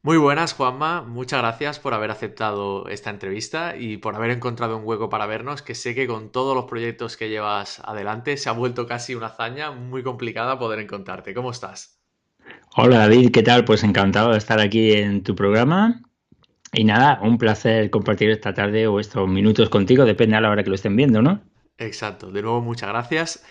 Muy buenas, Juanma. Muchas gracias por haber aceptado esta entrevista y por haber encontrado un hueco para vernos, que sé que con todos los proyectos que llevas adelante se ha vuelto casi una hazaña muy complicada poder encontrarte. ¿Cómo estás? Hola David, ¿qué tal? Pues encantado de estar aquí en tu programa. Y nada, un placer compartir esta tarde o estos minutos contigo, depende a la hora que lo estén viendo, ¿no? Exacto. De nuevo, muchas gracias.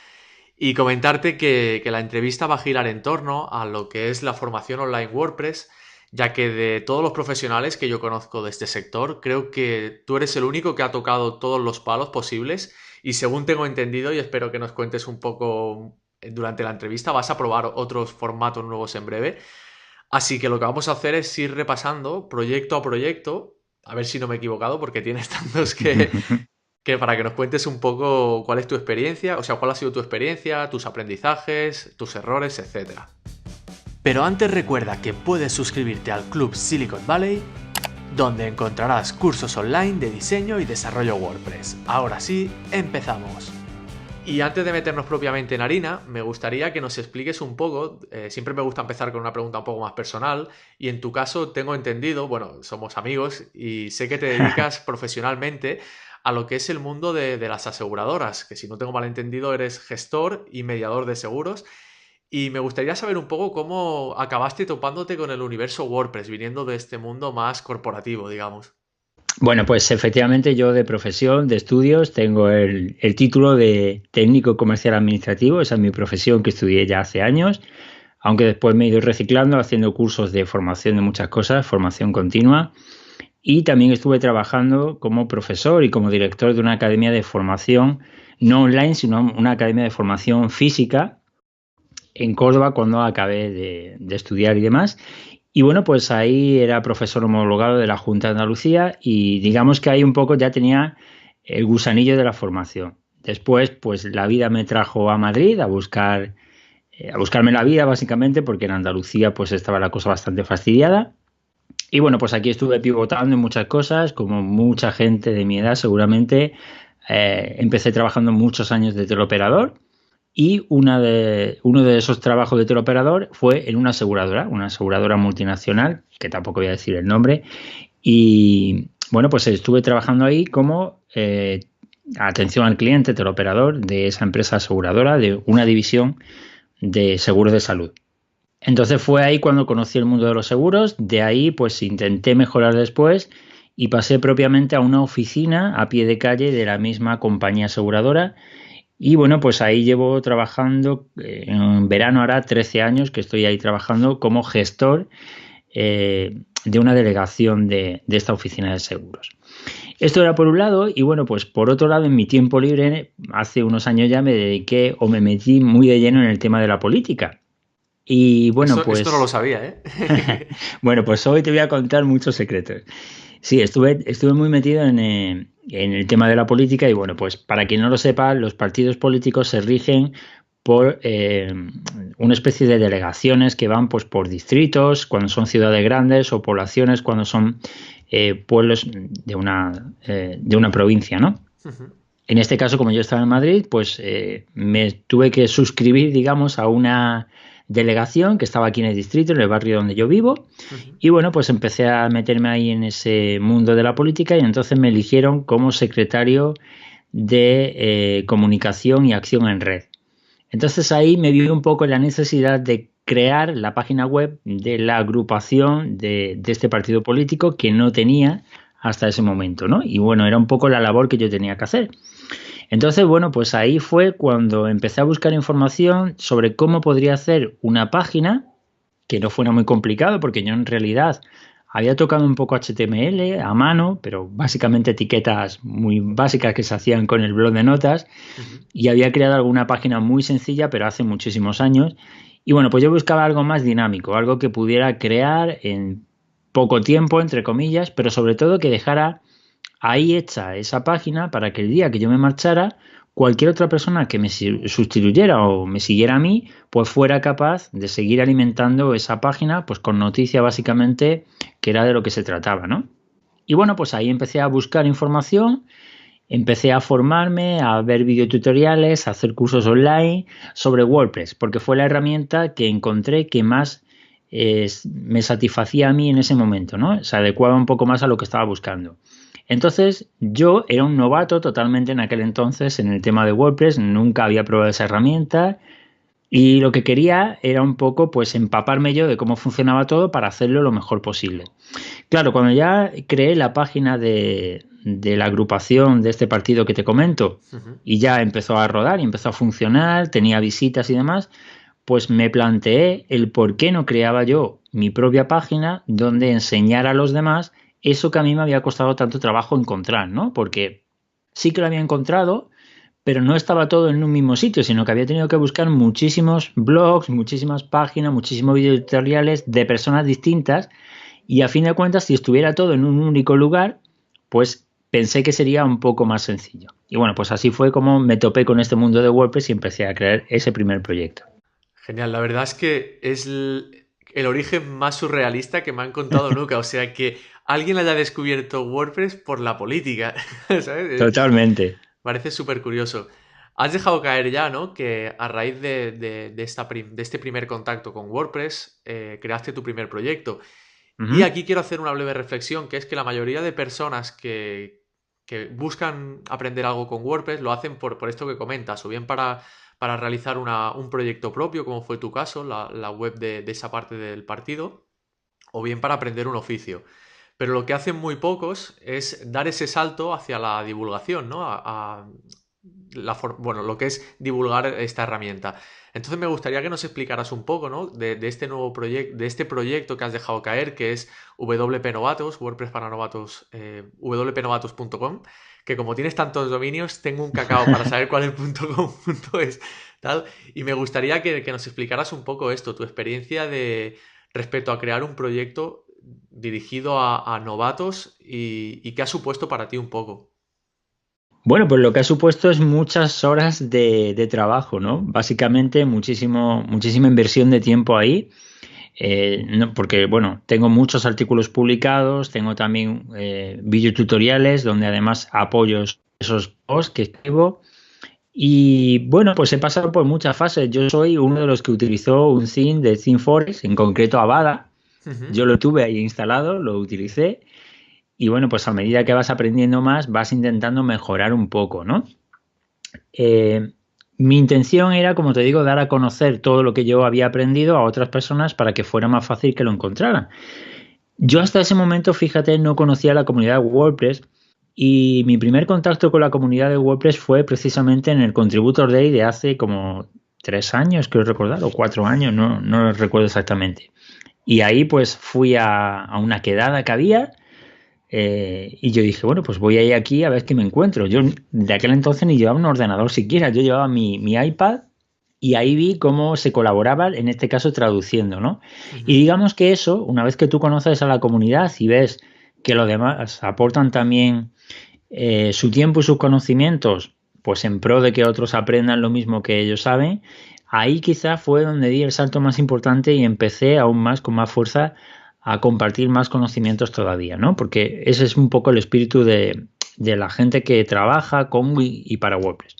Y comentarte que la entrevista va a girar en torno a lo que es la formación online WordPress, ya que de todos los profesionales que yo conozco de este sector, creo que tú eres el único que ha tocado todos los palos posibles y según tengo entendido, y espero que nos cuentes un poco durante la entrevista, vas a probar otros formatos nuevos en breve. Así que lo que vamos a hacer es ir repasando proyecto a proyecto, a ver si no me he equivocado, porque tienes tantos que para que nos cuentes un poco cuál es tu experiencia, o sea, cuál ha sido tu experiencia, tus aprendizajes, tus errores, etcétera. Pero antes recuerda que puedes suscribirte al Club Silicon Valley, donde encontrarás cursos online de diseño y desarrollo WordPress. Ahora sí, empezamos. Y antes de meternos propiamente en harina, me gustaría que nos expliques un poco, siempre me gusta empezar con una pregunta un poco más personal, y en tu caso tengo entendido, bueno, somos amigos y sé que te dedicas profesionalmente a lo que es el mundo de las aseguradoras, que si no tengo mal entendido eres gestor y mediador de seguros, y me gustaría saber un poco cómo acabaste topándote con el universo WordPress, viniendo de este mundo más corporativo, digamos. Bueno, pues efectivamente yo de profesión, de estudios, tengo el título de técnico comercial administrativo, esa es mi profesión que estudié ya hace años, aunque después me he ido reciclando haciendo cursos de formación de muchas cosas, formación continua, y también estuve trabajando como profesor y como director de una academia de formación, no online, sino una academia de formación física en Córdoba cuando acabé de estudiar y demás. Y bueno, pues ahí era profesor homologado de la Junta de Andalucía y digamos que ahí un poco ya tenía el gusanillo de la formación. Después, pues la vida me trajo a Madrid a buscarme la vida básicamente, porque en Andalucía pues estaba la cosa bastante fastidiada. Y bueno, pues aquí estuve pivotando en muchas cosas, como mucha gente de mi edad seguramente. Empecé trabajando muchos años de teleoperador y uno de esos trabajos de teleoperador fue en una aseguradora multinacional, que tampoco voy a decir el nombre, y bueno, pues estuve trabajando ahí como atención al cliente, teleoperador de esa empresa aseguradora, de una división de seguros de salud. Entonces fue ahí cuando conocí el mundo de los seguros, de ahí pues intenté mejorar después y pasé propiamente a una oficina a pie de calle de la misma compañía aseguradora y bueno, pues ahí llevo trabajando, en verano hará 13 años que estoy ahí trabajando como gestor de una delegación de esta oficina de seguros. Esto era por un lado y bueno, pues por otro lado en mi tiempo libre, hace unos años ya me dediqué o me metí muy de lleno en el tema de la política. Y bueno, Esto no lo pues sabía, ¿eh? bueno, pues hoy te voy a contar muchos secretos. Sí, estuve muy metido en el tema de la política y bueno, pues para quien no lo sepa, los partidos políticos se rigen por una especie de delegaciones que van pues por distritos cuando son ciudades grandes o poblaciones cuando son pueblos de una provincia, ¿no? En este caso, como yo estaba en Madrid, pues me tuve que suscribir, digamos, a una delegación que estaba aquí en el distrito, en el barrio donde yo vivo, y bueno, pues empecé a meterme ahí en ese mundo de la política y entonces me eligieron como secretario de comunicación y acción en red. Entonces ahí me vi un poco en la necesidad de crear la página web de la agrupación de este partido político que no tenía hasta ese momento, ¿no? Y bueno, era un poco la labor que yo tenía que hacer. Entonces, bueno, pues ahí fue cuando empecé a buscar información sobre cómo podría hacer una página que no fuera muy complicado, porque yo en realidad había tocado un poco HTML a mano, pero básicamente etiquetas muy básicas que se hacían con el blog de notas, y había creado alguna página muy sencilla, pero hace muchísimos años. Y bueno, pues yo buscaba algo más dinámico, algo que pudiera crear en poco tiempo, entre comillas, pero sobre todo que dejara ahí hecha esa página para que el día que yo me marchara, cualquier otra persona que me sustituyera o me siguiera a mí, pues fuera capaz de seguir alimentando esa página, pues con noticias básicamente que era de lo que se trataba, ¿no? Y bueno, pues ahí empecé a buscar información, empecé a formarme, a ver videotutoriales, a hacer cursos online sobre WordPress, porque fue la herramienta que encontré que más me satisfacía a mí en ese momento, ¿no? Se adecuaba un poco más a lo que estaba buscando. Entonces, yo era un novato totalmente en aquel entonces en el tema de WordPress, nunca había probado esa herramienta y lo que quería era un poco pues empaparme yo de cómo funcionaba todo para hacerlo lo mejor posible. Claro, cuando ya creé la página de la agrupación de este partido que te comento Ujú. y ya empezó a rodar y empezó a funcionar, tenía visitas y demás, pues me planteé el por qué no creaba yo mi propia página donde enseñar a los demás eso que a mí me había costado tanto trabajo encontrar, ¿no? Porque sí que lo había encontrado, pero no estaba todo en un mismo sitio, sino que había tenido que buscar muchísimos blogs, muchísimas páginas, muchísimos videotutoriales de personas distintas y a fin de cuentas, si estuviera todo en un único lugar, pues pensé que sería un poco más sencillo. Y bueno, pues así fue como me topé con este mundo de WordPress y empecé a crear ese primer proyecto. Genial, la verdad es que es el origen más surrealista que me han contado nunca. O sea, que alguien haya descubierto WordPress por la política, ¿sabes? Totalmente. Parece súper curioso. Has dejado caer ya, ¿no? Que a raíz de este primer contacto con WordPress, creaste tu primer proyecto. Y Ujú. aquí quiero hacer una breve reflexión, que es que la mayoría de personas que buscan aprender algo con WordPress lo hacen por esto que comentas, o bien para realizar un proyecto propio, como fue tu caso, la web de esa parte del partido, o bien para aprender un oficio. Pero lo que hacen muy pocos es dar ese salto hacia la divulgación, ¿no? Bueno, lo que es divulgar esta herramienta. Entonces me gustaría que nos explicaras un poco, ¿no? De este nuevo proyecto, de este proyecto que has dejado caer, que es WP Novatos, WordPress para novatos, wpnovatos.com, que como tienes tantos dominios, tengo un cacao para saber cuál es .com.es, tal. Y me gustaría que nos explicaras un poco esto, tu experiencia de respecto a crear un proyecto dirigido a novatos y qué ha supuesto para ti un poco. Bueno, pues lo que ha supuesto es muchas horas de trabajo, ¿no? Básicamente muchísima inversión de tiempo ahí. No, porque, bueno, tengo muchos artículos publicados, tengo también videotutoriales donde además apoyo esos posts que escribo. Y bueno, pues he pasado por muchas fases. Yo soy uno de los que utilizó un theme de ThemeForest, en concreto Avada. Ujú. Yo lo tuve ahí instalado, lo utilicé. Y bueno, pues a medida que vas aprendiendo más, vas intentando mejorar un poco, ¿no? Eh, Mi intención era, como te digo, dar a conocer todo lo que yo había aprendido a otras personas para que fuera más fácil que lo encontraran. Yo hasta ese momento, fíjate, no conocía la comunidad de WordPress y mi primer contacto con la comunidad de WordPress fue precisamente en el Contributor Day de hace como 3 años, creo recordar, o 4 años, no lo recuerdo exactamente. Y ahí pues fui a una quedada que había y yo dije, bueno, pues voy a ir aquí a ver qué me encuentro. Yo de aquel entonces ni llevaba un ordenador siquiera, yo llevaba mi iPad y ahí vi cómo se colaboraba, en este caso traduciendo, ¿no? Y Ujú. digamos que eso, una vez que tú conoces a la comunidad y ves que los demás aportan también su tiempo y sus conocimientos, pues en pro de que otros aprendan lo mismo que ellos saben, ahí quizá fue donde di el salto más importante y empecé aún más con más fuerza a compartir más conocimientos todavía, ¿no? Porque ese es un poco el espíritu de la gente que trabaja con y para WordPress.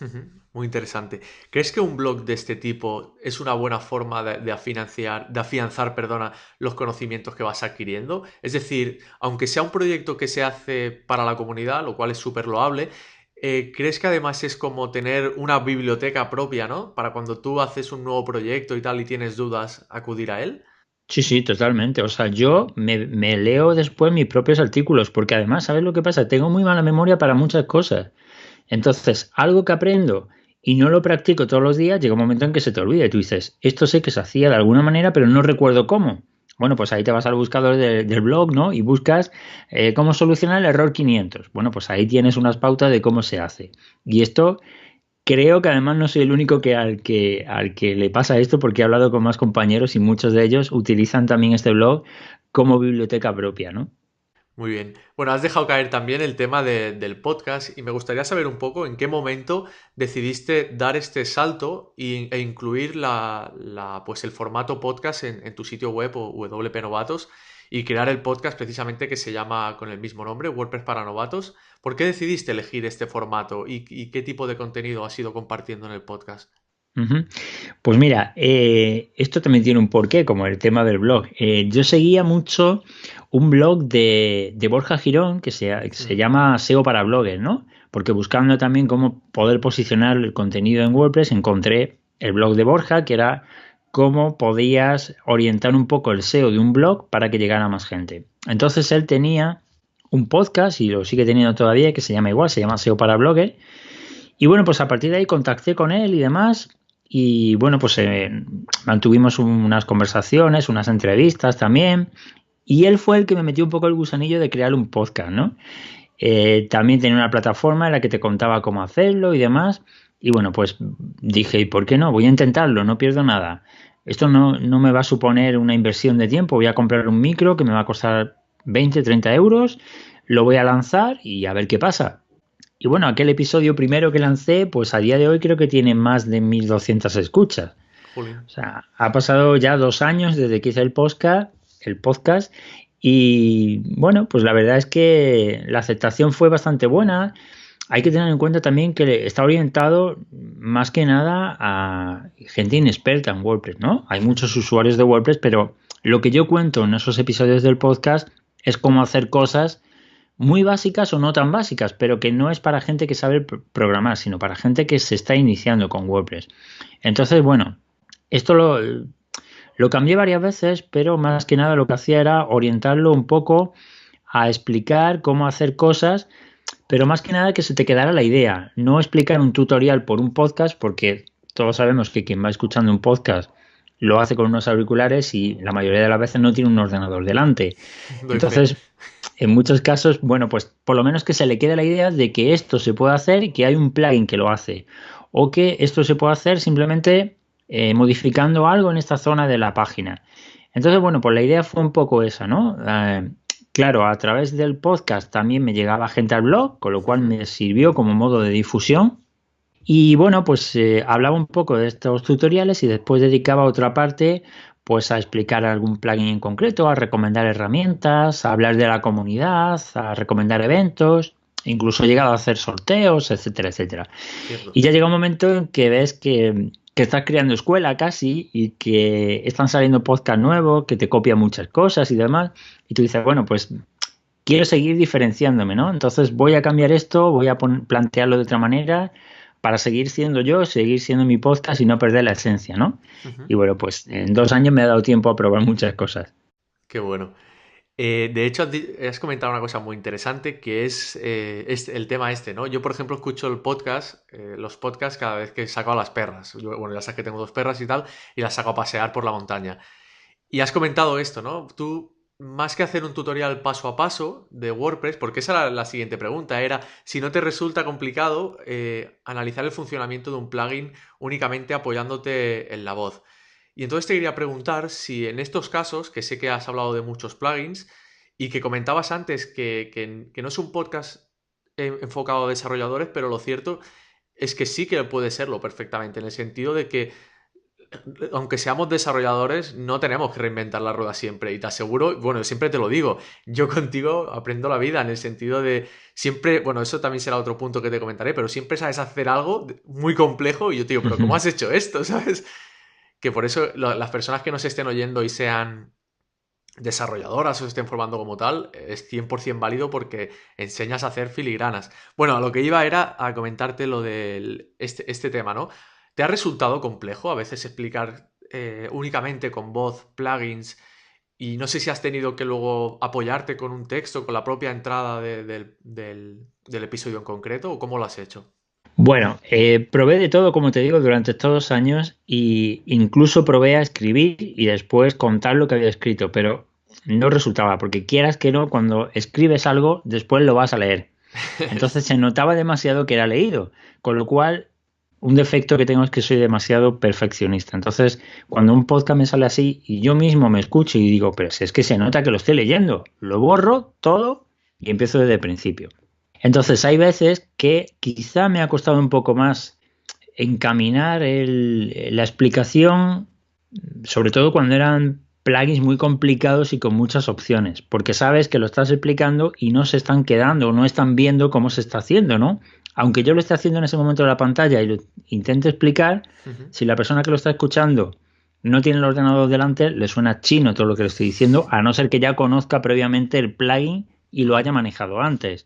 Ujú. Muy interesante. ¿Crees que un blog de este tipo es una buena forma de afianzar, perdona, los conocimientos que vas adquiriendo? Es decir, aunque sea un proyecto que se hace para la comunidad, lo cual es súper loable, ¿crees que además es como tener una biblioteca propia, ¿no? Para cuando tú haces un nuevo proyecto y tal y tienes dudas, acudir a él. Sí, sí, totalmente. O sea, yo me leo después mis propios artículos, porque además, ¿sabes lo que pasa? Tengo muy mala memoria para muchas cosas. Entonces, algo que aprendo y no lo practico todos los días, llega un momento en que se te olvida y tú dices, esto sé que se hacía de alguna manera, pero no recuerdo cómo. Bueno, pues ahí te vas al buscador del blog, ¿no? Y buscas cómo solucionar el error 500. Bueno, pues ahí tienes unas pautas de cómo se hace. Y esto creo que además no soy el único al que le pasa esto porque he hablado con más compañeros y muchos de ellos utilizan también este blog como biblioteca propia, ¿no? Muy bien. Bueno, has dejado caer también el tema del podcast y me gustaría saber un poco en qué momento decidiste dar este salto e incluir pues el formato podcast en tu sitio web o WP Novatos y crear el podcast precisamente que se llama con el mismo nombre, WordPress para novatos. ¿Por qué decidiste elegir este formato y qué tipo de contenido has ido compartiendo en el podcast? Ujú. Pues mira, esto también tiene un porqué, como el tema del blog. Yo seguía mucho un blog de Borja Girón que se Mm. llama SEO para bloggers, ¿no? Porque buscando también cómo poder posicionar el contenido en WordPress, encontré el blog de Borja, que era cómo podías orientar un poco el SEO de un blog para que llegara a más gente. Entonces él tenía un podcast, y lo sigue teniendo todavía, que se llama igual, se llama SEO para bloggers. Y bueno, pues a partir de ahí contacté con él y demás. Y bueno, pues mantuvimos unas conversaciones, unas entrevistas también. Y él fue el que me metió un poco el gusanillo de crear un podcast, ¿no? También tenía una plataforma en la que te contaba cómo hacerlo y demás. Y bueno, pues dije, ¿y por qué no? Voy a intentarlo, no pierdo nada. Esto no me va a suponer una inversión de tiempo. Voy a comprar un micro que me va a costar 20, 30 euros. Lo voy a lanzar y a ver qué pasa. Y bueno, aquel episodio primero que lancé, pues a día de hoy creo que tiene más de 1.200 escuchas. Jolín. O sea, ha pasado ya 2 años desde que hice el podcast y bueno, pues la verdad es que la aceptación fue bastante buena. Hay que tener en cuenta también que está orientado más que nada a gente inexperta en WordPress, ¿no? Hay muchos usuarios de WordPress, pero lo que yo cuento en esos episodios del podcast es cómo hacer cosas muy básicas o no tan básicas, pero que no es para gente que sabe programar, sino para gente que se está iniciando con WordPress. Entonces, bueno, esto lo cambié varias veces, pero más que nada lo que hacía era orientarlo un poco a explicar cómo hacer cosas, pero más que nada que se te quedara la idea, no explicar un tutorial por un podcast, porque todos sabemos que quien va escuchando un podcast lo hace con unos auriculares y la mayoría de las veces no tiene un ordenador delante. Doy fe. Entonces, en muchos casos, bueno, pues por lo menos que se le quede la idea de que esto se puede hacer y que hay un plugin que lo hace. O que esto se puede hacer simplemente modificando algo en esta zona de la página. Entonces, bueno, pues la idea fue un poco esa, ¿no? Claro, a través del podcast también me llegaba gente al blog, con lo cual Ujú. me sirvió como modo de difusión. Y bueno, pues hablaba un poco de estos tutoriales y después dedicaba otra parte pues a explicar algún plugin en concreto, a recomendar herramientas, a hablar de la comunidad, a recomendar eventos, incluso he llegado a hacer sorteos, etcétera, etcétera. Y Cierto. ya llega un momento en que ves que estás creando escuela casi y que están saliendo podcast nuevos, que te copian muchas cosas y demás, y tú dices, bueno, pues quiero seguir diferenciándome, ¿no? Entonces voy a cambiar esto, voy a plantearlo de otra manera para seguir siendo yo, seguir siendo mi podcast y no perder la esencia, ¿no? Ujú. Y bueno, pues en 2 años me ha dado tiempo a probar muchas cosas. Qué bueno. De hecho, has comentado una cosa muy interesante que es el tema este, ¿no? Yo, por ejemplo, escucho los podcasts cada vez que saco a las perras. Bueno, ya sabes que tengo dos perras y tal, y las saco a pasear por la montaña. Y has comentado esto, ¿no? Tú, más que hacer un tutorial paso a paso de WordPress, porque esa era la siguiente pregunta, era si no te resulta complicado analizar el funcionamiento de un plugin únicamente apoyándote en la voz. Y entonces te quería preguntar si en estos casos, que sé que has hablado de muchos plugins y que comentabas antes que no es un podcast enfocado a desarrolladores, pero lo cierto es que sí que puede serlo perfectamente, en el sentido de que aunque seamos desarrolladores, no tenemos que reinventar la rueda siempre. Y te aseguro, bueno, siempre te lo digo, yo contigo aprendo la vida en el sentido de siempre, bueno, eso también será otro punto que te comentaré, pero siempre sabes hacer algo muy complejo y yo te digo, pero ¿cómo has hecho esto? ¿Sabes? Que por eso las personas que nos estén oyendo y sean desarrolladoras o se estén formando como tal, es 100% válido porque enseñas a hacer filigranas. Bueno, a lo que iba era a comentarte lo de este tema, ¿no? ¿Te ha resultado complejo a veces explicar únicamente con voz plugins y no sé si has tenido que luego apoyarte con un texto, con la propia entrada del episodio en concreto o cómo lo has hecho? Bueno, probé de todo, como te digo, durante estos 2 años y incluso probé a escribir y después contar lo que había escrito, pero no resultaba, porque quieras que no, cuando escribes algo, después lo vas a leer. Entonces se notaba demasiado que era leído, con lo cual un defecto que tengo es que soy demasiado perfeccionista. Entonces, cuando un podcast me sale así y yo mismo me escucho y digo, pero si es que se nota que lo estoy leyendo, lo borro todo y empiezo desde el principio. Entonces, hay veces que quizá me ha costado un poco más encaminar la explicación, sobre todo cuando eran plugins muy complicados y con muchas opciones, porque sabes que lo estás explicando y no se están quedando, no están viendo cómo se está haciendo, ¿no? Aunque yo lo esté haciendo en ese momento de la pantalla y lo intente explicar, si la persona que lo está escuchando no tiene el ordenador delante, le suena chino todo lo que le estoy diciendo, a no ser que ya conozca previamente el plugin y lo haya manejado antes.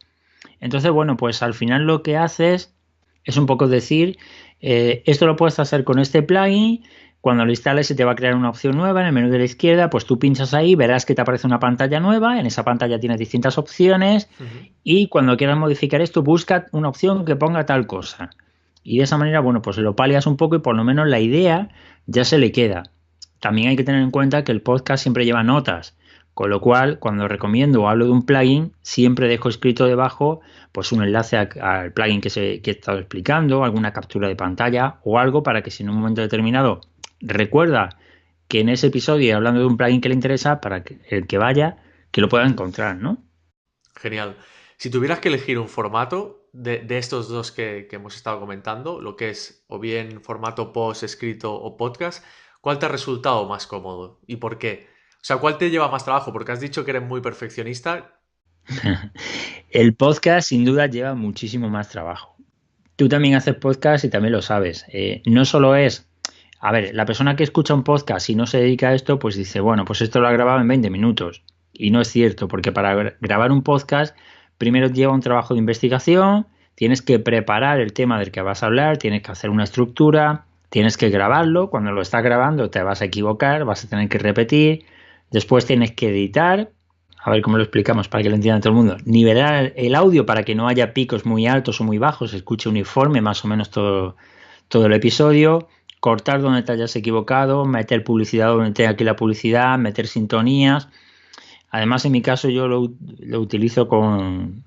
Entonces, bueno, pues al final lo que haces es un poco decir, esto lo puedes hacer con este plugin. Cuando lo instales se te va a crear una opción nueva en el menú de la izquierda, pues tú pinchas ahí, verás que te aparece una pantalla nueva, en esa pantalla tienes distintas opciones y cuando quieras modificar esto busca una opción que ponga tal cosa. Y de esa manera, bueno, pues lo palias un poco y por lo menos la idea ya se le queda. También hay que tener en cuenta que el podcast siempre lleva notas, con lo cual cuando recomiendo o hablo de un plugin, siempre dejo escrito debajo pues un enlace al plugin que he estado explicando, alguna captura de pantalla o algo para que si en un momento determinado recuerda que en ese episodio hablando de un plugin que le interesa, para que el que vaya, que lo pueda encontrar, ¿no? Genial. Si tuvieras que elegir un formato de estos dos que hemos estado comentando, lo que es o bien formato post, escrito o podcast, ¿cuál te ha resultado más cómodo y por qué? O sea, ¿cuál te lleva más trabajo? Porque has dicho que eres muy perfeccionista. El podcast sin duda lleva muchísimo más trabajo. Tú también haces podcast y también lo sabes. No solo es, a ver, la persona que escucha un podcast y no se dedica a esto, pues dice, bueno, pues esto lo ha grabado en 20 minutos. Y no es cierto, porque para grabar un podcast primero lleva un trabajo de investigación, tienes que preparar el tema del que vas a hablar, tienes que hacer una estructura, tienes que grabarlo, cuando lo estás grabando te vas a equivocar, vas a tener que repetir, después tienes que editar, a ver cómo lo explicamos para que lo entienda todo el mundo, nivelar el audio para que no haya picos muy altos o muy bajos, se escuche uniforme más o menos todo el episodio, cortar donde te hayas equivocado, meter publicidad donde tenga aquí la publicidad, meter sintonías. Además, en mi caso yo lo utilizo con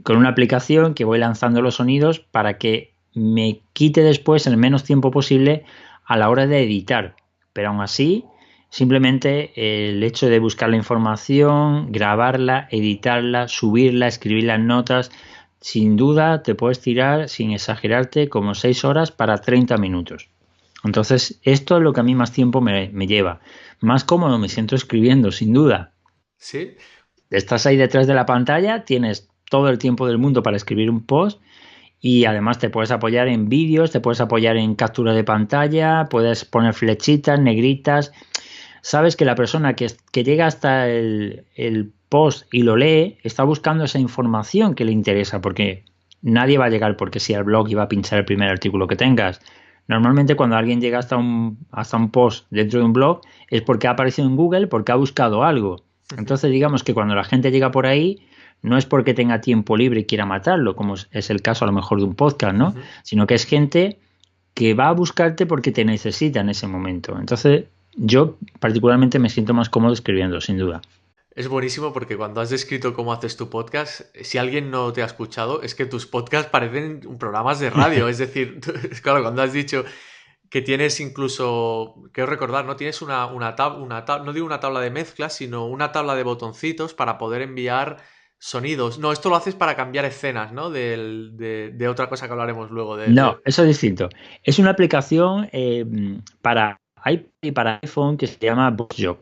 una aplicación que voy lanzando los sonidos para que me quite después el menos tiempo posible a la hora de editar. Pero aún así, simplemente el hecho de buscar la información, grabarla, editarla, subirla, escribir las notas, sin duda te puedes tirar, sin exagerarte, como 6 horas para 30 minutos. Entonces, esto es lo que a mí más tiempo me lleva. Más cómodo me siento escribiendo, sin duda. ¿Sí? Estás ahí detrás de la pantalla, tienes todo el tiempo del mundo para escribir un post y además te puedes apoyar en vídeos, te puedes apoyar en captura de pantalla, puedes poner flechitas, negritas. Sabes que la persona que llega hasta el post y lo lee está buscando esa información que le interesa, porque nadie va a llegar porque si al blog y va a pinchar el primer artículo que tengas. Normalmente cuando alguien llega hasta un post dentro de un blog es porque ha aparecido en Google, porque ha buscado algo. Entonces digamos que cuando la gente llega por ahí no es porque tenga tiempo libre y quiera matarlo, como es el caso a lo mejor de un podcast, ¿no? Sino que es gente que va a buscarte porque te necesita en ese momento. Entonces yo particularmente me siento más cómodo escribiendo, sin duda. Es buenísimo porque cuando has descrito cómo haces tu podcast, si alguien no te ha escuchado, es que tus podcasts parecen programas de radio. Es decir, claro, cuando has dicho que tienes incluso, quiero recordar, ¿no? Tienes una tabla, no digo una tabla de mezclas, sino una tabla de botoncitos para poder enviar sonidos. No, esto lo haces para cambiar escenas, ¿no? De otra cosa que hablaremos luego. No, eso es distinto. Es una aplicación para iPad y para iPhone que se llama VoxJog.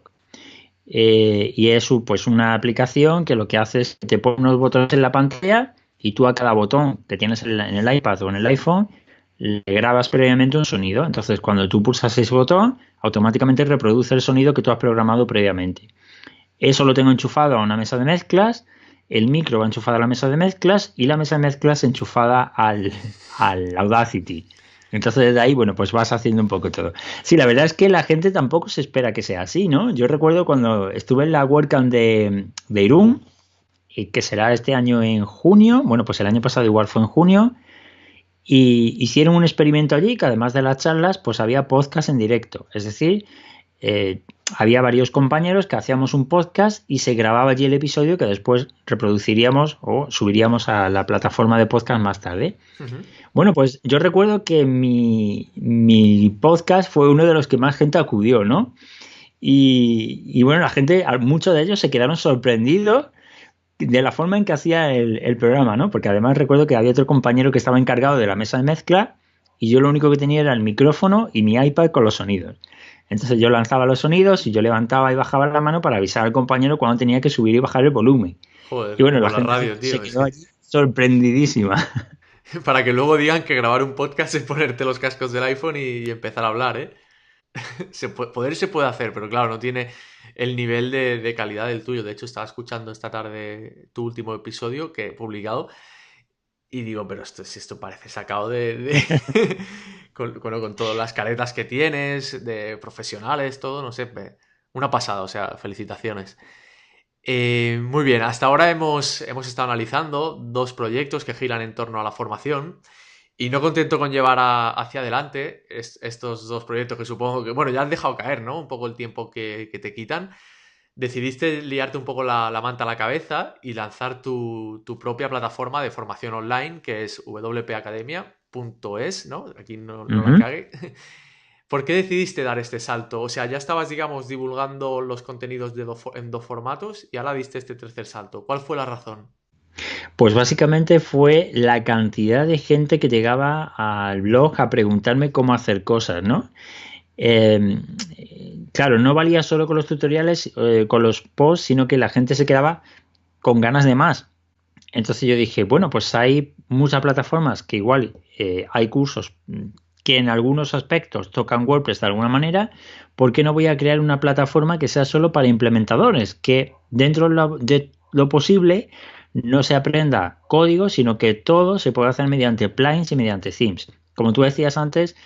Y es pues una aplicación que lo que hace es que te pone unos botones en la pantalla y tú a cada botón que tienes en el iPad o en el iPhone le grabas previamente un sonido. Entonces cuando tú pulsas ese botón automáticamente reproduce el sonido que tú has programado previamente. Eso lo tengo enchufado a una mesa de mezclas, el micro va enchufado a la mesa de mezclas y la mesa de mezclas enchufada al Audacity. Entonces desde ahí, bueno, pues vas haciendo un poco todo. Sí, la verdad es que la gente tampoco se espera que sea así, ¿no? Yo recuerdo cuando estuve en la WordCamp de Irún, que será este año en junio, bueno, pues el año pasado igual fue en junio, y hicieron un experimento allí que además de las charlas, pues había podcast en directo. Es decir, había varios compañeros que hacíamos un podcast y se grababa allí el episodio que después reproduciríamos o subiríamos a la plataforma de podcast más tarde. Bueno, pues yo recuerdo que mi podcast fue uno de los que más gente acudió, ¿no? Y bueno, la gente, muchos de ellos se quedaron sorprendidos de la forma en que hacía el programa, ¿no? Porque además recuerdo que había otro compañero que estaba encargado de la mesa de mezcla y yo lo único que tenía era el micrófono y mi iPad con los sonidos. Entonces yo lanzaba los sonidos y yo levantaba y bajaba la mano para avisar al compañero cuando tenía que subir y bajar el volumen. Y Joder, bueno, como la la gente radio, se tío. Es quedó que allí sorprendidísima. para que luego digan que grabar un podcast es ponerte los cascos del iPhone y empezar a hablar, ¿eh? Poder se puede hacer, pero claro, no tiene el nivel de calidad del tuyo. De hecho, estaba escuchando esta tarde tu último episodio que he publicado y digo, pero si esto parece sacado con todas las caretas que tienes, de profesionales, todo, no sé, una pasada, o sea, felicitaciones. Muy bien, hasta ahora hemos estado analizando dos proyectos que giran en torno a la formación y no contento con llevar hacia adelante estos dos proyectos que supongo que, bueno, ya has dejado caer, ¿no? Un poco el tiempo que te quitan. Decidiste liarte un poco la manta a la cabeza y lanzar tu propia plataforma de formación online, que es wpacademia.es, ¿no? Aquí no la Ujú. cague. ¿Por qué decidiste dar este salto? O sea, ya estabas, digamos, divulgando los contenidos en dos formatos y ahora diste este tercer salto. ¿Cuál fue la razón? Pues básicamente fue la cantidad de gente que llegaba al blog a preguntarme cómo hacer cosas, ¿no? Eh, claro, no valía solo con los tutoriales, con los posts, sino que la gente se quedaba con ganas de más. Entonces yo dije, bueno, pues hay muchas plataformas que igual hay cursos que en algunos aspectos tocan WordPress de alguna manera. ¿Por qué no voy a crear una plataforma que sea solo para implementadores? Que dentro de lo posible no se aprenda código, sino que todo se puede hacer mediante plugins y mediante themes. Como tú decías antes,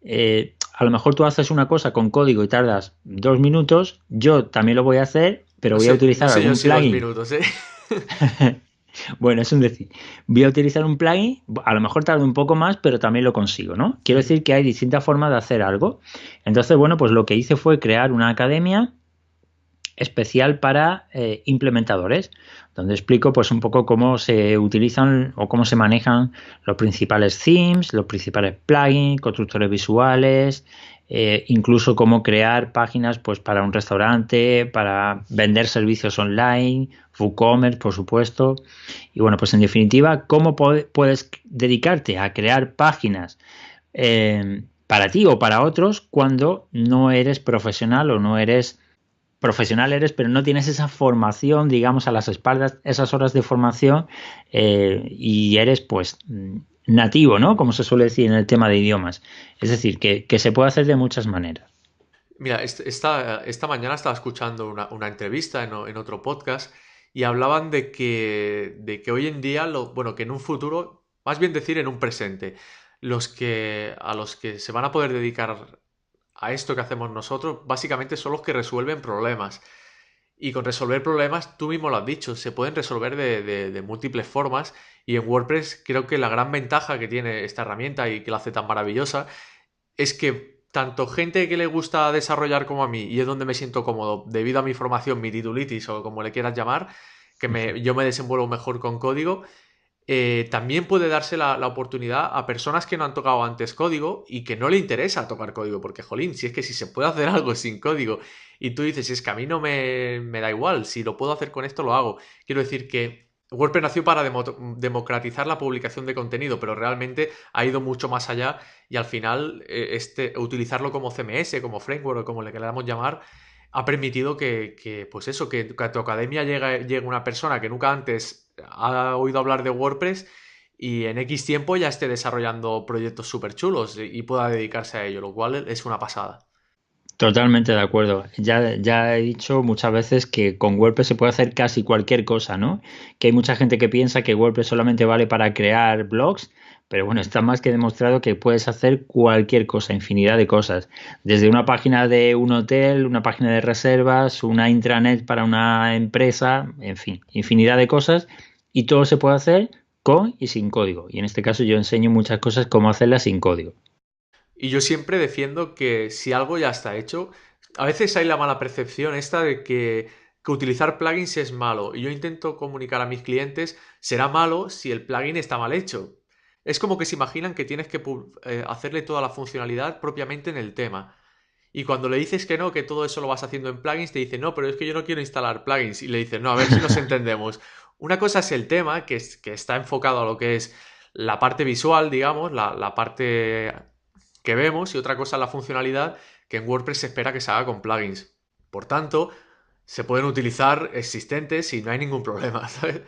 a lo mejor tú haces una cosa con código y tardas 2 minutos, yo también lo voy a hacer, pero voy a No utilizar sé yo algún si 2 plugin. minutos, ¿eh? Bueno, es un decir. Voy a utilizar un plugin, a lo mejor tardo un poco más, pero también lo consigo, ¿no? Quiero Ujú. decir que hay distintas formas de hacer algo. Entonces, bueno, pues lo que hice fue crear una academia especial para implementadores, donde explico pues un poco cómo se utilizan o cómo se manejan los principales themes, los principales plugins, constructores visuales, incluso cómo crear páginas pues para un restaurante, para vender servicios online, WooCommerce, por supuesto. Y bueno, pues en definitiva, cómo puedes dedicarte a crear páginas para ti o para otros cuando no eres profesional o no eres profesional eres, pero no tienes esa formación, digamos, a las espaldas, esas horas de formación y eres, pues, nativo, ¿no? Como se suele decir en el tema de idiomas. Es decir, que se puede hacer de muchas maneras. Mira, esta mañana estaba escuchando una entrevista en otro podcast y hablaban de que hoy en día, bueno, que en un futuro, más bien decir en un presente, a los que se van a poder dedicar a esto que hacemos nosotros, básicamente son los que resuelven problemas. Y con resolver problemas, tú mismo lo has dicho, se pueden resolver de múltiples formas y en WordPress creo que la gran ventaja que tiene esta herramienta y que la hace tan maravillosa es que tanto gente que le gusta desarrollar como a mí, y es donde me siento cómodo, debido a mi formación, mi titulitis o como le quieras llamar, yo me desenvuelvo mejor con código, también puede darse la oportunidad a personas que no han tocado antes código y que no le interesa tocar código, porque jolín, si es que si se puede hacer algo sin código y tú dices, si es que a mí no me da igual, si lo puedo hacer con esto, lo hago. Quiero decir que WordPress nació para democratizar la publicación de contenido, pero realmente ha ido mucho más allá y al final utilizarlo como CMS, como framework o como le queramos llamar, ha permitido pues eso, que a tu academia llegue una persona que nunca antes ha oído hablar de WordPress y en X tiempo ya esté desarrollando proyectos súper chulos y pueda dedicarse a ello, lo cual es una pasada. Totalmente de acuerdo. Ya he dicho muchas veces que con WordPress se puede hacer casi cualquier cosa, ¿no? Que hay mucha gente que piensa que WordPress solamente vale para crear blogs, pero bueno, está más que demostrado que puedes hacer cualquier cosa, infinidad de cosas. Desde una página de un hotel, una página de reservas, una intranet para una empresa, en fin, infinidad de cosas y todo se puede hacer con y sin código. Y en este caso yo enseño muchas cosas cómo hacerlas sin código. Y yo siempre defiendo que si algo ya está hecho, a veces hay la mala percepción esta de que utilizar plugins es malo. Y yo intento comunicar a mis clientes, será malo si el plugin está mal hecho. Es como que se imaginan que tienes que hacerle toda la funcionalidad propiamente en el tema. Y cuando le dices que no, que todo eso lo vas haciendo en plugins, te dice, no, pero es que yo no quiero instalar plugins. Y le dices, no, a ver si nos entendemos. Una cosa es el tema, que está enfocado a lo que es la parte visual, digamos, la parte que vemos, y otra cosa es la funcionalidad, que en WordPress se espera que se haga con plugins. Por tanto, se pueden utilizar existentes y no hay ningún problema, ¿sabes?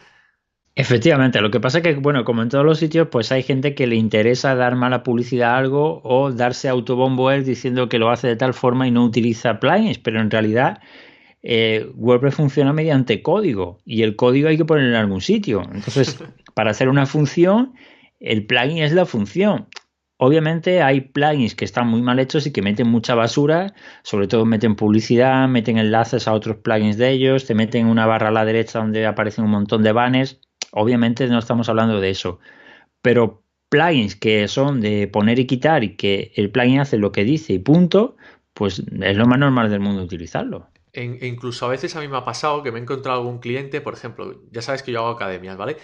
Efectivamente, lo que pasa es que, bueno, como en todos los sitios, pues hay gente que le interesa dar mala publicidad a algo o darse autobombo él diciendo que lo hace de tal forma y no utiliza plugins, pero en realidad WordPress funciona mediante código y el código hay que ponerlo en algún sitio. Entonces, para hacer una función, el plugin es la función. Obviamente hay plugins que están muy mal hechos y que meten mucha basura, sobre todo meten publicidad, meten enlaces a otros plugins de ellos, te meten una barra a la derecha donde aparecen un montón de banners. Obviamente no estamos hablando de eso, pero plugins que son de poner y quitar y que el plugin hace lo que dice y punto, pues es lo más normal del mundo utilizarlo. E incluso a veces a mí me ha pasado que me he encontrado algún cliente, por ejemplo, ya sabes que yo hago academias, ¿vale?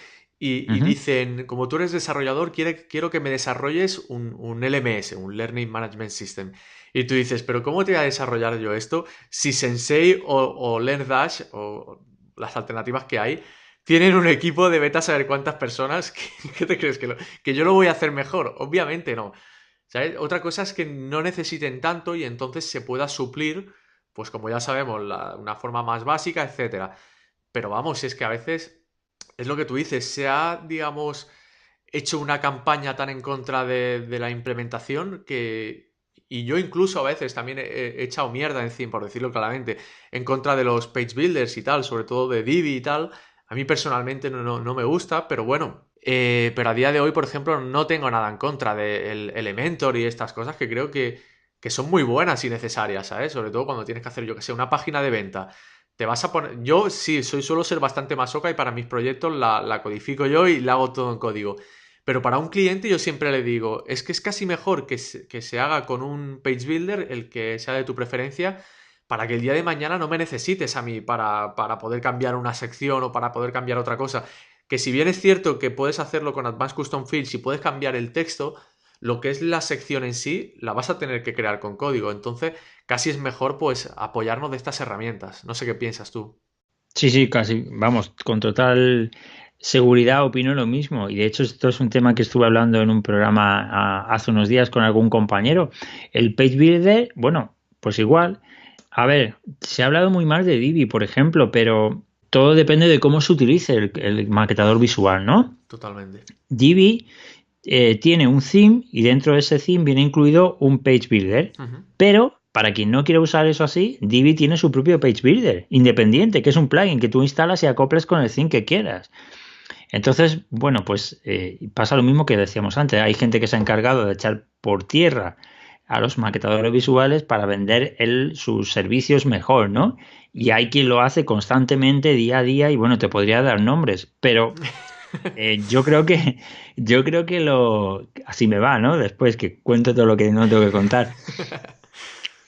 Y Ujú. dicen, como tú eres desarrollador, quiero que me desarrolles un LMS, un Learning Management System. Y tú dices, pero ¿cómo te voy a desarrollar yo esto si Sensei o LearnDash o las alternativas que hay tienen un equipo de beta saber cuántas personas? ¿Qué te crees? ¿Que yo lo voy a hacer mejor? Obviamente no. ¿Sabes? Otra cosa es que no necesiten tanto y entonces se pueda suplir, pues como ya sabemos, una forma más básica, etcétera. Pero vamos, es que a veces es lo que tú dices, se ha, digamos, hecho una campaña tan en contra de la implementación que... Y yo incluso a veces también he echado mierda encima, por decirlo claramente, en contra de los page builders y tal, sobre todo de Divi y tal. A mí personalmente no me gusta, pero bueno. Pero a día de hoy, por ejemplo, no tengo nada en contra de Elementor y estas cosas que creo que son muy buenas y necesarias, ¿sabes? Sobre todo cuando tienes que hacer, yo que sé, una página de venta. Te vas a poner. Yo sí, suelo ser bastante masoca y para mis proyectos la codifico yo y la hago todo en código. Pero para un cliente yo siempre le digo, es que es casi mejor que se haga con un page builder, el que sea de tu preferencia, para que el día de mañana no me necesites a mí para poder cambiar una sección o para poder cambiar otra cosa. Que si bien es cierto que puedes hacerlo con Advanced Custom Fields y puedes cambiar el texto, lo que es la sección en sí la vas a tener que crear con código. Entonces, casi es mejor pues apoyarnos de estas herramientas. No sé qué piensas tú. Sí, sí, casi, vamos, con total seguridad opino lo mismo. Y de hecho esto es un tema que estuve hablando en un programa hace unos días con algún compañero. El Page Builder, bueno, pues igual. A ver, se ha hablado muy mal de Divi, por ejemplo, pero todo depende de cómo se utilice el maquetador visual, ¿no? Totalmente. Divi tiene un theme y dentro de ese theme viene incluido un page builder. Ujú. Pero para quien no quiere usar eso así, Divi tiene su propio page builder independiente, que es un plugin que tú instalas y acoplas con el theme que quieras. Entonces, bueno, pues pasa lo mismo que decíamos antes. Hay gente que se ha encargado de echar por tierra a los maquetadores visuales para vender sus servicios mejor, ¿no? Y hay quien lo hace constantemente, día a día, y bueno, te podría dar nombres, pero yo creo que así me va, ¿no? Después que cuento todo lo que no tengo que contar.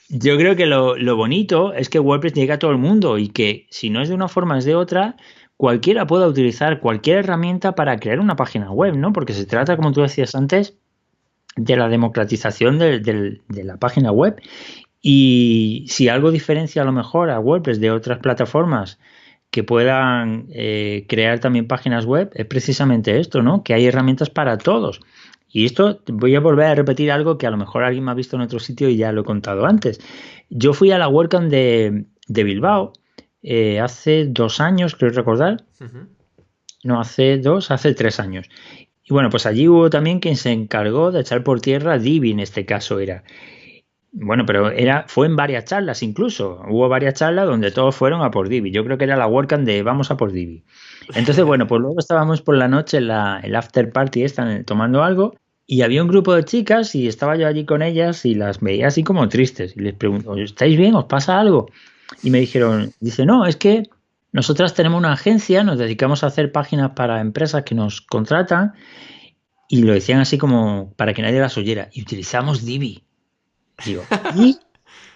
Yo creo que lo bonito es que WordPress llega a todo el mundo y que si no es de una forma es de otra, cualquiera pueda utilizar cualquier herramienta para crear una página web, ¿no? Porque se trata, como tú decías antes, de la democratización de la página web. Y si algo diferencia a lo mejor a WordPress de otras plataformas que puedan crear también páginas web, es precisamente esto, ¿no? Que hay herramientas para todos. Y esto voy a volver a repetir algo que a lo mejor alguien me ha visto en otro sitio y ya lo he contado antes. Yo fui a la WordCamp de Bilbao hace 2 años, creo recordar. Ujú. No, hace 3 años. Y bueno, pues allí hubo también quien se encargó de echar por tierra Divi, en este caso era. Bueno, pero fue en varias charlas incluso. Hubo varias charlas donde todos fueron a por Divi. Yo creo que era la WordCamp de vamos a por Divi. Entonces, bueno, pues luego estábamos por la noche en el after party tomando algo y había un grupo de chicas y estaba yo allí con ellas y las veía así como tristes. Y les pregunto, ¿estáis bien? ¿Os pasa algo? Y me dijeron, dice, no, es que nosotras tenemos una agencia, nos dedicamos a hacer páginas para empresas que nos contratan y lo decían así como para que nadie las oyera. Y utilizamos Divi. Digo, ¿y?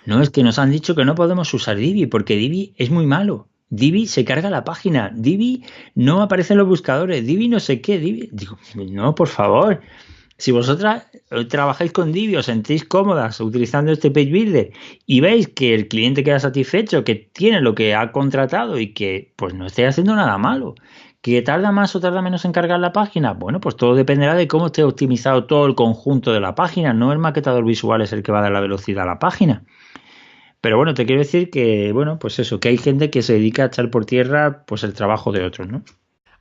No, es que nos han dicho que no podemos usar Divi porque Divi es muy malo. Divi se carga la página, Divi no aparece en los buscadores, Divi no sé qué, Divi. Digo, no, por favor. Si vosotras trabajáis con Divi, os sentís cómodas utilizando este page builder y veis que el cliente queda satisfecho, que tiene lo que ha contratado y que pues no esté haciendo nada malo, que tarda más o tarda menos en cargar la página, bueno, pues todo dependerá de cómo esté optimizado todo el conjunto de la página, no el maquetador visual es el que va a dar la velocidad a la página. Pero bueno, te quiero decir que, bueno, pues eso, que hay gente que se dedica a echar por tierra pues el trabajo de otros, ¿no?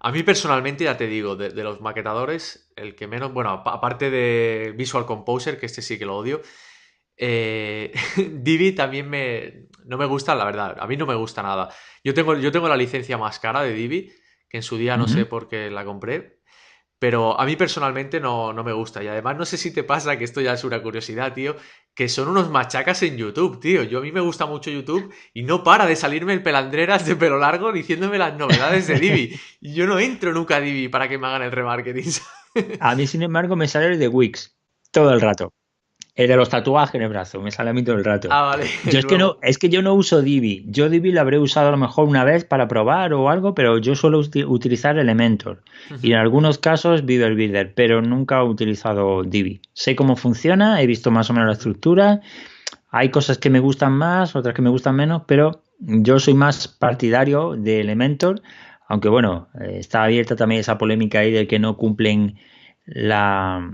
A mí personalmente, ya te digo, de los maquetadores, el que menos, bueno, aparte de Visual Composer, que este sí que lo odio, Divi también no me gusta, la verdad, a mí no me gusta nada. Yo tengo la licencia más cara de Divi, que en su día no sé Ujú. por qué la compré, pero a mí personalmente no me gusta. Y además no sé si te pasa, que esto ya es una curiosidad, tío, que son unos machacas en YouTube, tío. A mí me gusta mucho YouTube y no para de salirme el pelandreras de pelo largo diciéndome las novedades de Divi. Y yo no entro nunca a Divi para que me hagan el remarketing. A mí, sin embargo, me sale el de Wix todo el rato. El de los tatuajes en el brazo, me sale a mí todo el rato. Ah, vale, Yo el nuevo. es que yo no uso Divi. Yo Divi lo habré usado a lo mejor una vez para probar o algo, pero yo suelo utilizar Elementor. Y en Ujú. algunos casos Beaver Builder, pero nunca he utilizado Divi. Sé cómo funciona, he visto más o menos la Ujú. estructura. Hay cosas que me gustan más, otras que me gustan menos, pero yo soy más partidario de Elementor, aunque bueno, está abierta también esa polémica ahí de que no cumplen la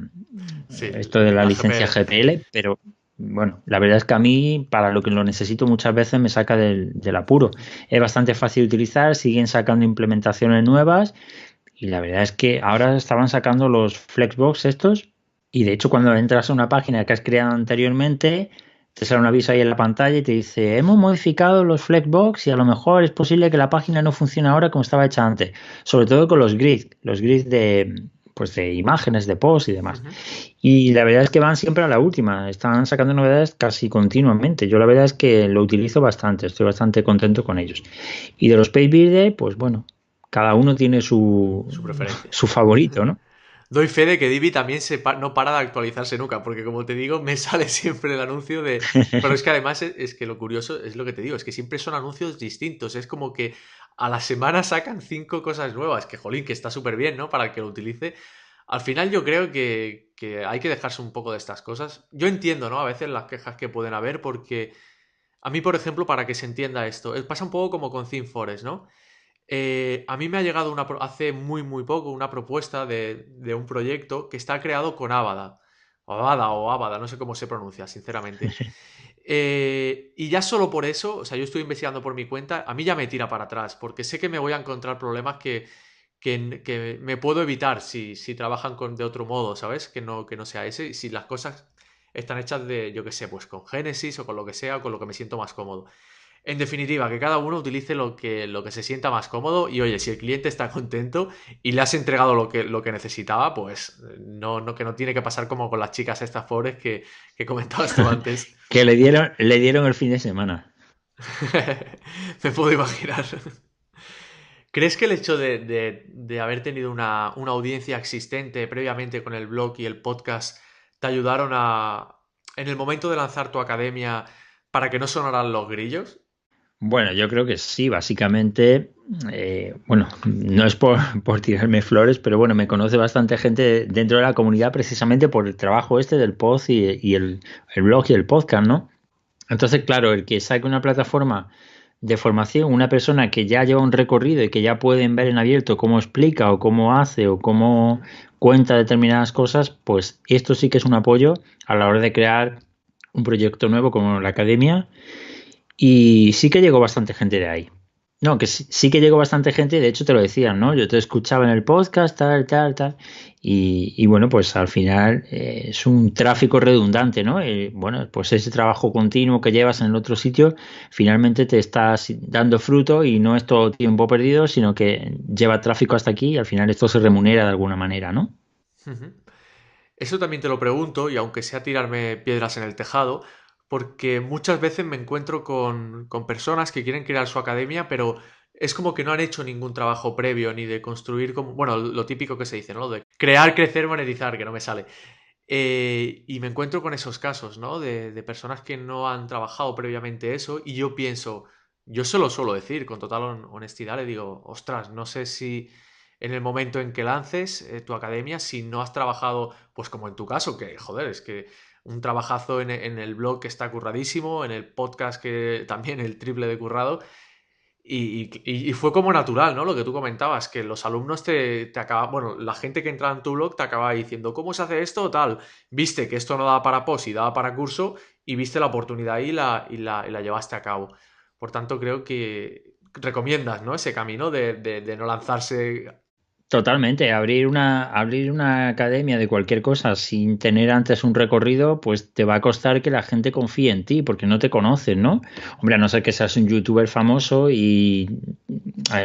Sí, esto de la la licencia GPL. GPL, pero bueno, la verdad es que a mí, para lo que lo necesito muchas veces, me saca del apuro. Ujú. Es bastante fácil de utilizar, siguen sacando implementaciones nuevas y la verdad es que ahora estaban sacando los Flexbox estos y de hecho cuando entras a una página que has creado anteriormente, te sale un aviso ahí en la pantalla y te dice, hemos modificado los Flexbox y a lo mejor es posible que la página no funcione ahora como estaba hecha antes. Sobre todo con los grids de, pues de imágenes, de post y demás. Ujú. Y la verdad es que van siempre a la última, están sacando novedades casi continuamente. Yo la verdad es que lo utilizo bastante, estoy bastante contento con ellos. Y de los PayBuilder, pues bueno, cada uno tiene Su preferencia. su favorito, ¿no? Doy fe de que Divi también no para de actualizarse nunca, porque como te digo, me sale siempre el anuncio de... Pero es que además es que lo curioso es lo que te digo, es que siempre son anuncios distintos, es como que a la semana sacan 5 cosas nuevas, que jolín, que está súper bien, ¿no? Para el que lo utilice. Al final yo creo que hay que dejarse un poco de estas cosas. Yo entiendo, ¿no? A veces las quejas que pueden haber, porque a mí, por ejemplo, para que se entienda esto, pasa un poco como con ThemeForest, ¿no? A mí me ha llegado hace muy poco una propuesta de un proyecto que está creado con Avada. O Avada o Avada, no sé cómo se pronuncia, sinceramente. Y ya solo por eso, o sea, yo estoy investigando por mi cuenta, a mí ya me tira para atrás, porque sé que me voy a encontrar problemas que me puedo evitar si trabajan de otro modo, ¿sabes? Que no sea ese. Y si las cosas están hechas yo qué sé, pues con Genesis o con lo que sea, o con lo que me siento más cómodo. En definitiva, que cada uno utilice lo que se sienta más cómodo y oye, si el cliente está contento y le has entregado lo que necesitaba, pues que no tiene que pasar como con las chicas estas pobres que comentabas tú antes. Que le dieron el fin de semana. Me puedo imaginar. ¿Crees que el hecho de haber tenido una audiencia existente previamente con el blog y el podcast te ayudaron en el momento de lanzar tu academia para que no sonaran los grillos? Bueno, yo creo que sí, básicamente, bueno, no es por tirarme flores, pero bueno, me conoce bastante gente dentro de la comunidad precisamente por el trabajo este del post y el blog y el podcast, ¿no? Entonces, claro, el que saque una plataforma de formación, una persona que ya lleva un recorrido y que ya pueden ver en abierto cómo explica o cómo hace o cómo cuenta determinadas cosas, pues esto sí que es un apoyo a la hora de crear un proyecto nuevo como la academia y sí que llegó bastante gente de ahí. No, que sí que llegó bastante gente, de hecho te lo decían, ¿no? Yo te escuchaba en el podcast, tal, tal, tal. Y bueno, pues al final es un tráfico redundante, ¿no? Bueno, pues ese trabajo continuo que llevas en el otro sitio, finalmente te estás dando fruto y no es todo tiempo perdido, sino que lleva tráfico hasta aquí y al final esto se remunera de alguna manera, ¿no? Ujú. Eso también te lo pregunto, y aunque sea tirarme piedras en el tejado, porque muchas veces me encuentro con personas que quieren crear su academia, pero es como que no han hecho ningún trabajo previo, ni de construir como, bueno, lo típico que se dice, ¿no? De crear, crecer, monetizar, que no me sale. Y me encuentro con esos casos, ¿no? De personas que no han trabajado previamente eso, y yo pienso, yo se lo suelo decir con total honestidad, le digo, ostras, no sé si en el momento en que lances tu academia, si no has trabajado, pues como en tu caso, que joder, es que un trabajazo en el blog que está curradísimo, en el podcast que también el triple de currado, Y fue como natural, ¿no? Lo que tú comentabas, que los alumnos te acaban, bueno, la gente que entra en tu blog te acaba diciendo, ¿cómo se hace esto? Tal, viste que esto no daba para post y daba para curso y viste la oportunidad y la llevaste a cabo. Por tanto, creo que recomiendas, ¿no? Ese camino de no lanzarse. Totalmente, abrir una academia de cualquier cosa sin tener antes un recorrido, pues te va a costar que la gente confíe en ti, porque no te conocen, ¿no? Hombre, a no ser que seas un youtuber famoso y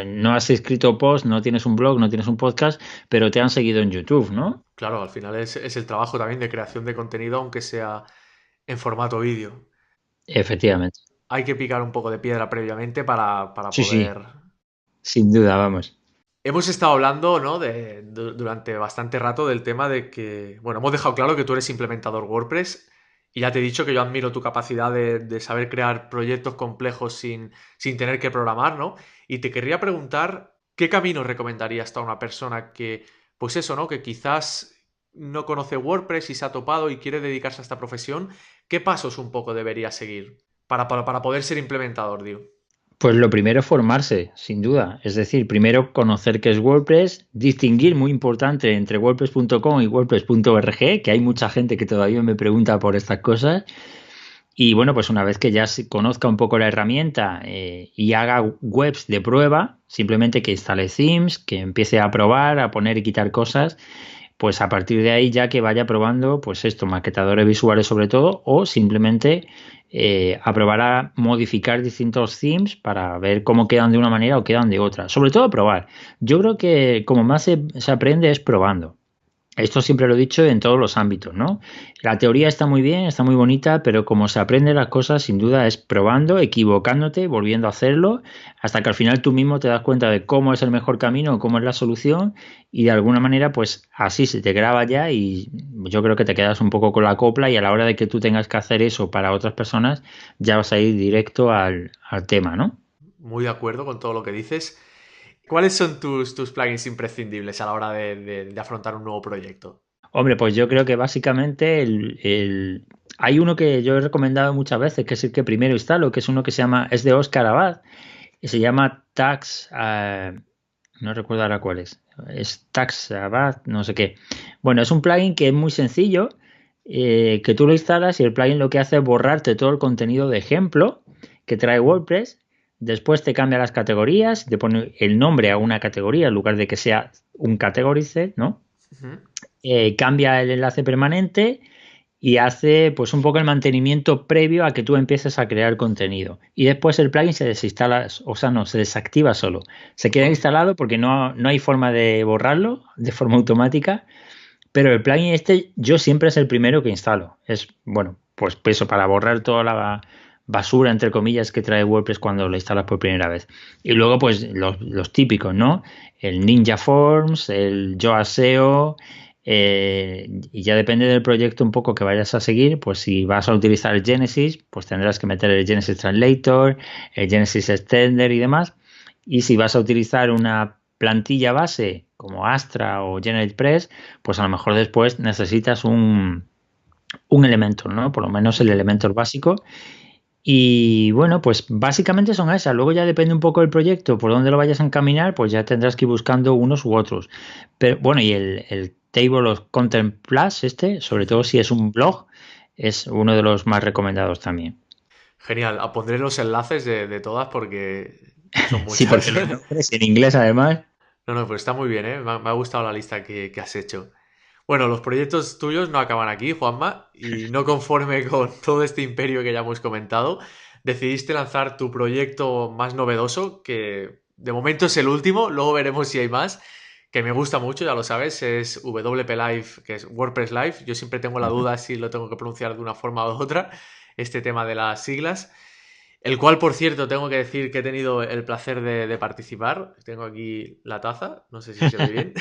no has escrito post, no tienes un blog, no tienes un podcast, pero te han seguido en YouTube, ¿no? Claro, al final es el trabajo también de creación de contenido, aunque sea en formato vídeo. Efectivamente. Hay que picar un poco de piedra previamente para Sí, sí, poder. sin duda, vamos. Hemos estado hablando, ¿no? Durante bastante rato del tema de que, bueno, hemos dejado claro que tú eres implementador WordPress y ya te he dicho que yo admiro tu capacidad de saber crear proyectos complejos sin tener que programar, ¿no? Y te querría preguntar, ¿qué camino recomendarías a una persona que, pues eso, ¿no? Que quizás no conoce WordPress y se ha topado y quiere dedicarse a esta profesión? ¿Qué pasos un poco debería seguir para poder ser implementador, digo? Pues lo primero es formarse, sin duda. Es decir, primero conocer qué es WordPress, distinguir, muy importante, entre WordPress.com y WordPress.org, que hay mucha gente que todavía me pregunta por estas cosas. Y bueno, pues una vez que ya se conozca un poco la herramienta y haga webs de prueba, simplemente que instale themes, que empiece a probar, a poner y quitar cosas, pues a partir de ahí ya que vaya probando, pues esto, maquetadores visuales sobre todo, o simplemente a probar a modificar distintos themes para ver cómo quedan de una manera o quedan de otra. Sobre todo probar. Yo creo que como más se aprende es probando. Esto siempre lo he dicho en todos los ámbitos, ¿no? La teoría está muy bien, está muy bonita, pero como se aprende las cosas, sin duda es probando, equivocándote, volviendo a hacerlo, hasta que al final tú mismo te das cuenta de cómo es el mejor camino, cómo es la solución, y de alguna manera, pues así se te graba ya y yo creo que te quedas un poco con la copla y a la hora de que tú tengas que hacer eso para otras personas, ya vas a ir directo al tema, ¿no? Muy de acuerdo con todo lo que dices. ¿Cuáles son tus plugins imprescindibles a la hora de afrontar un nuevo proyecto? Hombre, pues yo creo que básicamente hay uno que yo he recomendado muchas veces, que es el que primero instalo, que es uno que es de Oscar Abad, y se llama Tax, no recuerdo ahora cuál es Tax Abad, no sé qué. Bueno, es un plugin que es muy sencillo, que tú lo instalas y el plugin lo que hace es borrarte todo el contenido de ejemplo que trae WordPress, después te cambia las categorías, te pone el nombre a una categoría en lugar de que sea un categorice, ¿no? Ujú. Cambia el enlace permanente y hace pues un poco el mantenimiento previo a que tú empieces a crear contenido. Y después el plugin se desinstala, o sea, no, se desactiva solo. Se queda Oh, instalado porque no hay forma de borrarlo de forma automática, pero el plugin este yo siempre es el primero que instalo. Es, bueno, pues eso, para borrar toda la basura, entre comillas, que trae WordPress cuando lo instalas por primera vez. Y luego, pues, los típicos, ¿no? El Ninja Forms, el Yoast SEO, y ya depende del proyecto un poco que vayas a seguir, pues si vas a utilizar el Genesis, pues tendrás que meter el Genesis Translator, el Genesis Extender y demás. Y si vas a utilizar una plantilla base como Astra o GeneratePress, pues a lo mejor después necesitas un Elementor, ¿no? Por lo menos el Elementor básico. Y bueno, pues básicamente son esas. Luego ya depende un poco del proyecto, por dónde lo vayas a encaminar, pues ya tendrás que ir buscando unos u otros. Pero bueno, y el Table of Content Plus, sobre todo si es un blog, es uno de los más recomendados también. genial. Pondré los enlaces de todas porque son Sí, porque muchas. los nombres en inglés además. No, no, pues está muy bien, ¿eh? Me ha gustado la lista que has hecho. Bueno, los proyectos tuyos no acaban aquí, Juanma, y no conforme con todo este imperio que ya hemos comentado, decidiste lanzar tu proyecto más novedoso, que de momento es el último, luego veremos si hay más, que me gusta mucho, ya lo sabes, es WP Live, que es WordPress Live. Yo siempre tengo la duda si lo tengo que pronunciar de una forma u otra, este tema de las siglas. El cual, por cierto, tengo que decir que he tenido el placer de participar. Tengo aquí la taza, no sé si se ve bien.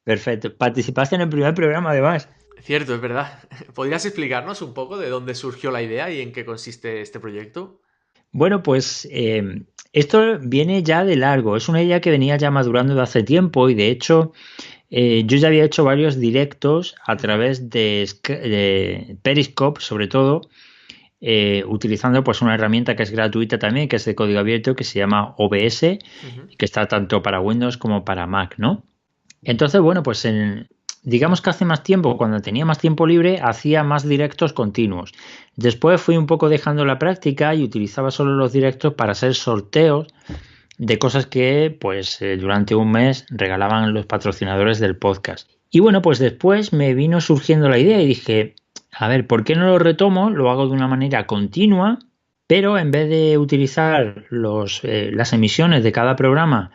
Perfecto. Participaste en el primer programa además. Cierto, es verdad. ¿Podrías explicarnos un poco de dónde surgió la idea y en qué consiste este proyecto? Bueno, pues esto viene ya de largo. Es una idea que venía ya madurando de hace tiempo y de hecho yo ya había hecho varios directos a Ujú. través de Periscope, sobre todo, utilizando pues una herramienta que es gratuita también, que es de código abierto, que se llama OBS, Ujú. que está tanto para Windows como para Mac, ¿no? Entonces, bueno, pues digamos que hace más tiempo, cuando tenía más tiempo libre, hacía más directos continuos. Después fui un poco dejando la práctica y utilizaba solo los directos para hacer sorteos de cosas que pues durante un mes regalaban los patrocinadores del podcast. Y bueno, pues después me vino surgiendo la idea y dije, a ver, ¿por qué no lo retomo? Lo hago de una manera continua, pero en vez de utilizar las emisiones de cada programa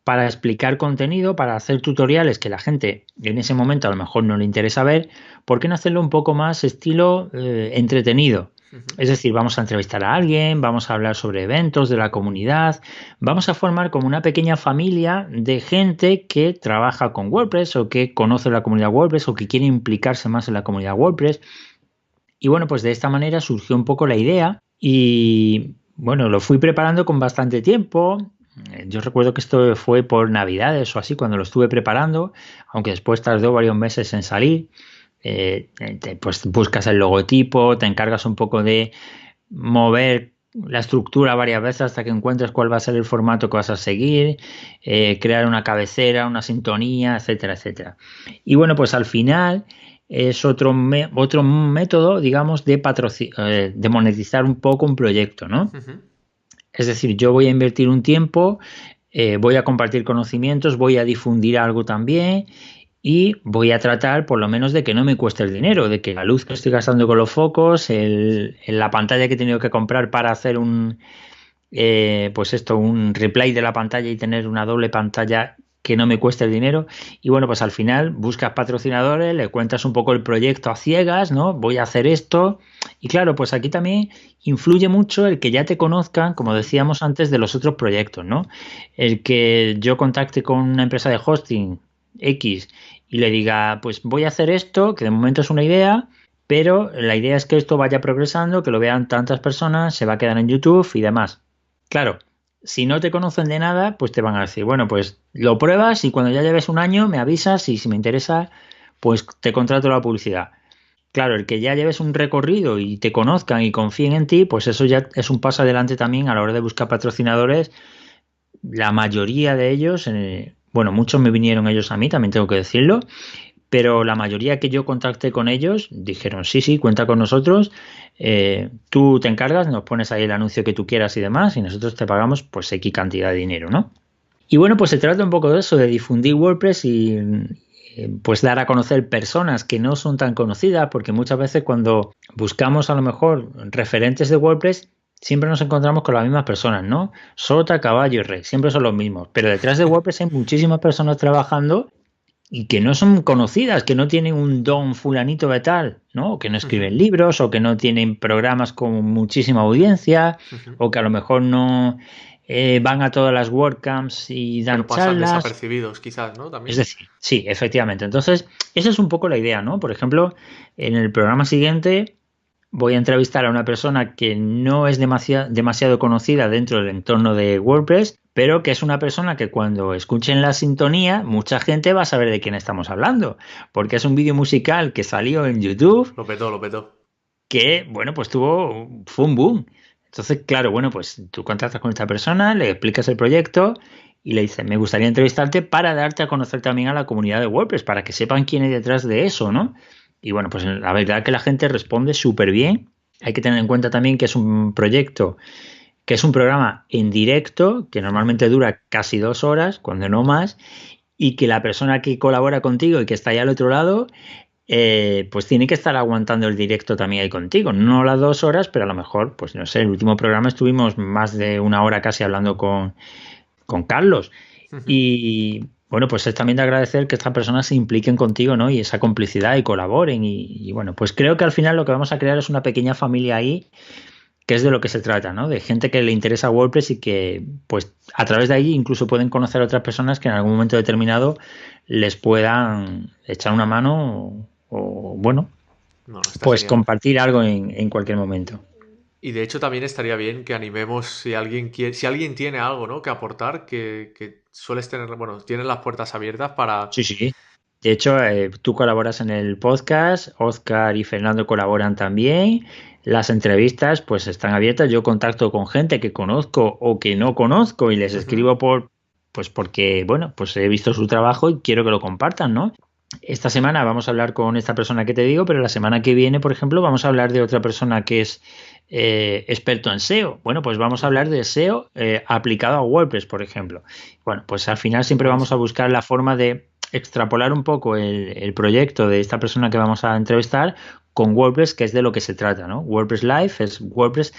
para explicar contenido, para hacer tutoriales que la gente en ese momento a lo mejor no le interesa ver, ¿por qué no hacerlo un poco más estilo entretenido? Ujú. Es decir, vamos a entrevistar a alguien, vamos a hablar sobre eventos de la comunidad, vamos a formar como una pequeña familia de gente que trabaja con WordPress o que conoce la comunidad WordPress o que quiere implicarse más en la comunidad WordPress. Y bueno, pues de esta manera surgió un poco la idea y bueno, lo fui preparando con bastante tiempo. Yo recuerdo que esto fue por Navidades o así cuando lo estuve preparando, aunque después tardó varios meses en salir. Pues buscas el logotipo, te encargas un poco de mover la estructura varias veces hasta que encuentres cuál va a ser el formato que vas a seguir, crear una cabecera, una sintonía, etcétera, etcétera. Y bueno, pues al final es otro método, digamos, de monetizar un poco un proyecto, ¿no? Ujú. Es decir, yo voy a invertir un tiempo, voy a compartir conocimientos, voy a difundir algo también y voy a tratar por lo menos de que no me cueste el dinero, de que la luz que estoy gastando con los focos, la pantalla que he tenido que comprar para hacer un replay de la pantalla y tener una doble pantalla que no me cueste el dinero. Y bueno, pues al final buscas patrocinadores, le cuentas un poco el proyecto a ciegas, ¿no? Voy a hacer esto. Y claro, pues aquí también influye mucho el que ya te conozcan, como Ujú. decíamos antes, de los otros proyectos, ¿no? El que yo contacte con una empresa de hosting X y le diga, pues voy a hacer esto, que de momento es una idea, pero la idea es que esto vaya progresando, que lo vean tantas personas, se va a quedar en YouTube y demás. Claro, si no te conocen de nada, pues te van a decir, bueno, pues lo pruebas y cuando ya lleves un año me avisas y si me interesa, pues te contrato la publicidad. Claro, el que ya lleves un recorrido y te conozcan y confíen en ti, pues eso ya es un paso adelante también a la hora de buscar patrocinadores. La mayoría de ellos, bueno, muchos me vinieron ellos a mí, también tengo que decirlo, pero la mayoría que yo contacté con ellos dijeron, sí, sí, cuenta con nosotros, tú te encargas, nos pones ahí el anuncio que tú quieras y demás, y nosotros te pagamos pues X cantidad de dinero, ¿no? Y bueno, pues se trata un poco de eso, de difundir WordPress y pues dar a conocer personas que no son tan conocidas, porque muchas veces cuando buscamos a lo mejor referentes de WordPress, siempre nos encontramos con las mismas personas, ¿no? Sota, caballo y rey, siempre son los mismos, pero detrás de WordPress hay muchísimas personas trabajando y que no son conocidas, que no tienen un don fulanito de tal, ¿no? O que no Ujú. escriben libros, o que no tienen programas con muchísima audiencia, Ujú. o que a lo mejor no van a todas las WordCamps y dan Pero pasan charlas. desapercibidos, quizás, ¿no? Es También. decir, sí, efectivamente. Entonces, esa es un poco la idea, ¿no? Por ejemplo, en el programa siguiente voy a entrevistar a una persona que no es demasiado conocida dentro del entorno de WordPress, pero que es una persona que cuando escuchen la sintonía, mucha gente va a saber de quién estamos hablando, porque es un vídeo musical que salió en YouTube Lo petó, lo petó. que, bueno, pues fue un boom. Entonces, claro, bueno, pues tú contactas con esta persona, le explicas el proyecto y le dices, me gustaría entrevistarte para darte a conocer también a la comunidad de WordPress, para que sepan quién hay detrás de eso, ¿no? Y bueno, pues la verdad que la gente responde súper bien. Hay que tener en cuenta también que es un proyecto, que es un programa en directo, que Ujú. normalmente dura casi 2 horas, cuando no más, y que la persona que colabora contigo y que está ahí al otro lado pues tiene que estar aguantando el directo también ahí contigo. No las 2 horas, pero a lo mejor, pues no sé, el último programa estuvimos más de una hora casi hablando con Carlos. Ujú. Y bueno, pues es también de agradecer que estas personas se impliquen contigo, ¿no? Y esa complicidad y colaboren. Y bueno, pues creo que al final lo que vamos a crear es una pequeña familia ahí, que es de lo que se trata, ¿no? De gente que le interesa WordPress y que, pues, a través de ahí incluso pueden conocer a otras personas que en algún momento determinado les puedan echar una mano bueno, No, está pues genial. compartir algo en cualquier momento. Y de hecho también estaría bien que animemos si alguien quiere, si alguien tiene algo, ¿no? Que aportar, que sueles tener, bueno, tienes las puertas abiertas para Sí, sí. De hecho, tú colaboras en el podcast, Oscar y Fernando colaboran también. Las entrevistas pues están abiertas. Yo contacto con gente que conozco o que no conozco y les Ujú. escribo pues porque, bueno, pues he visto su trabajo y quiero que lo compartan, ¿no? Esta semana vamos a hablar con esta persona que te digo, pero la semana que viene, por ejemplo, vamos a hablar de otra persona que es experto en SEO. Bueno, pues vamos a hablar Ujú. de SEO aplicado a WordPress, por ejemplo. Bueno, pues al final siempre vamos a Buenísimo. buscar la forma de extrapolar un poco el proyecto de esta persona que vamos a entrevistar con WordPress, que es de lo que se trata, ¿no? WordPress Live es WordPress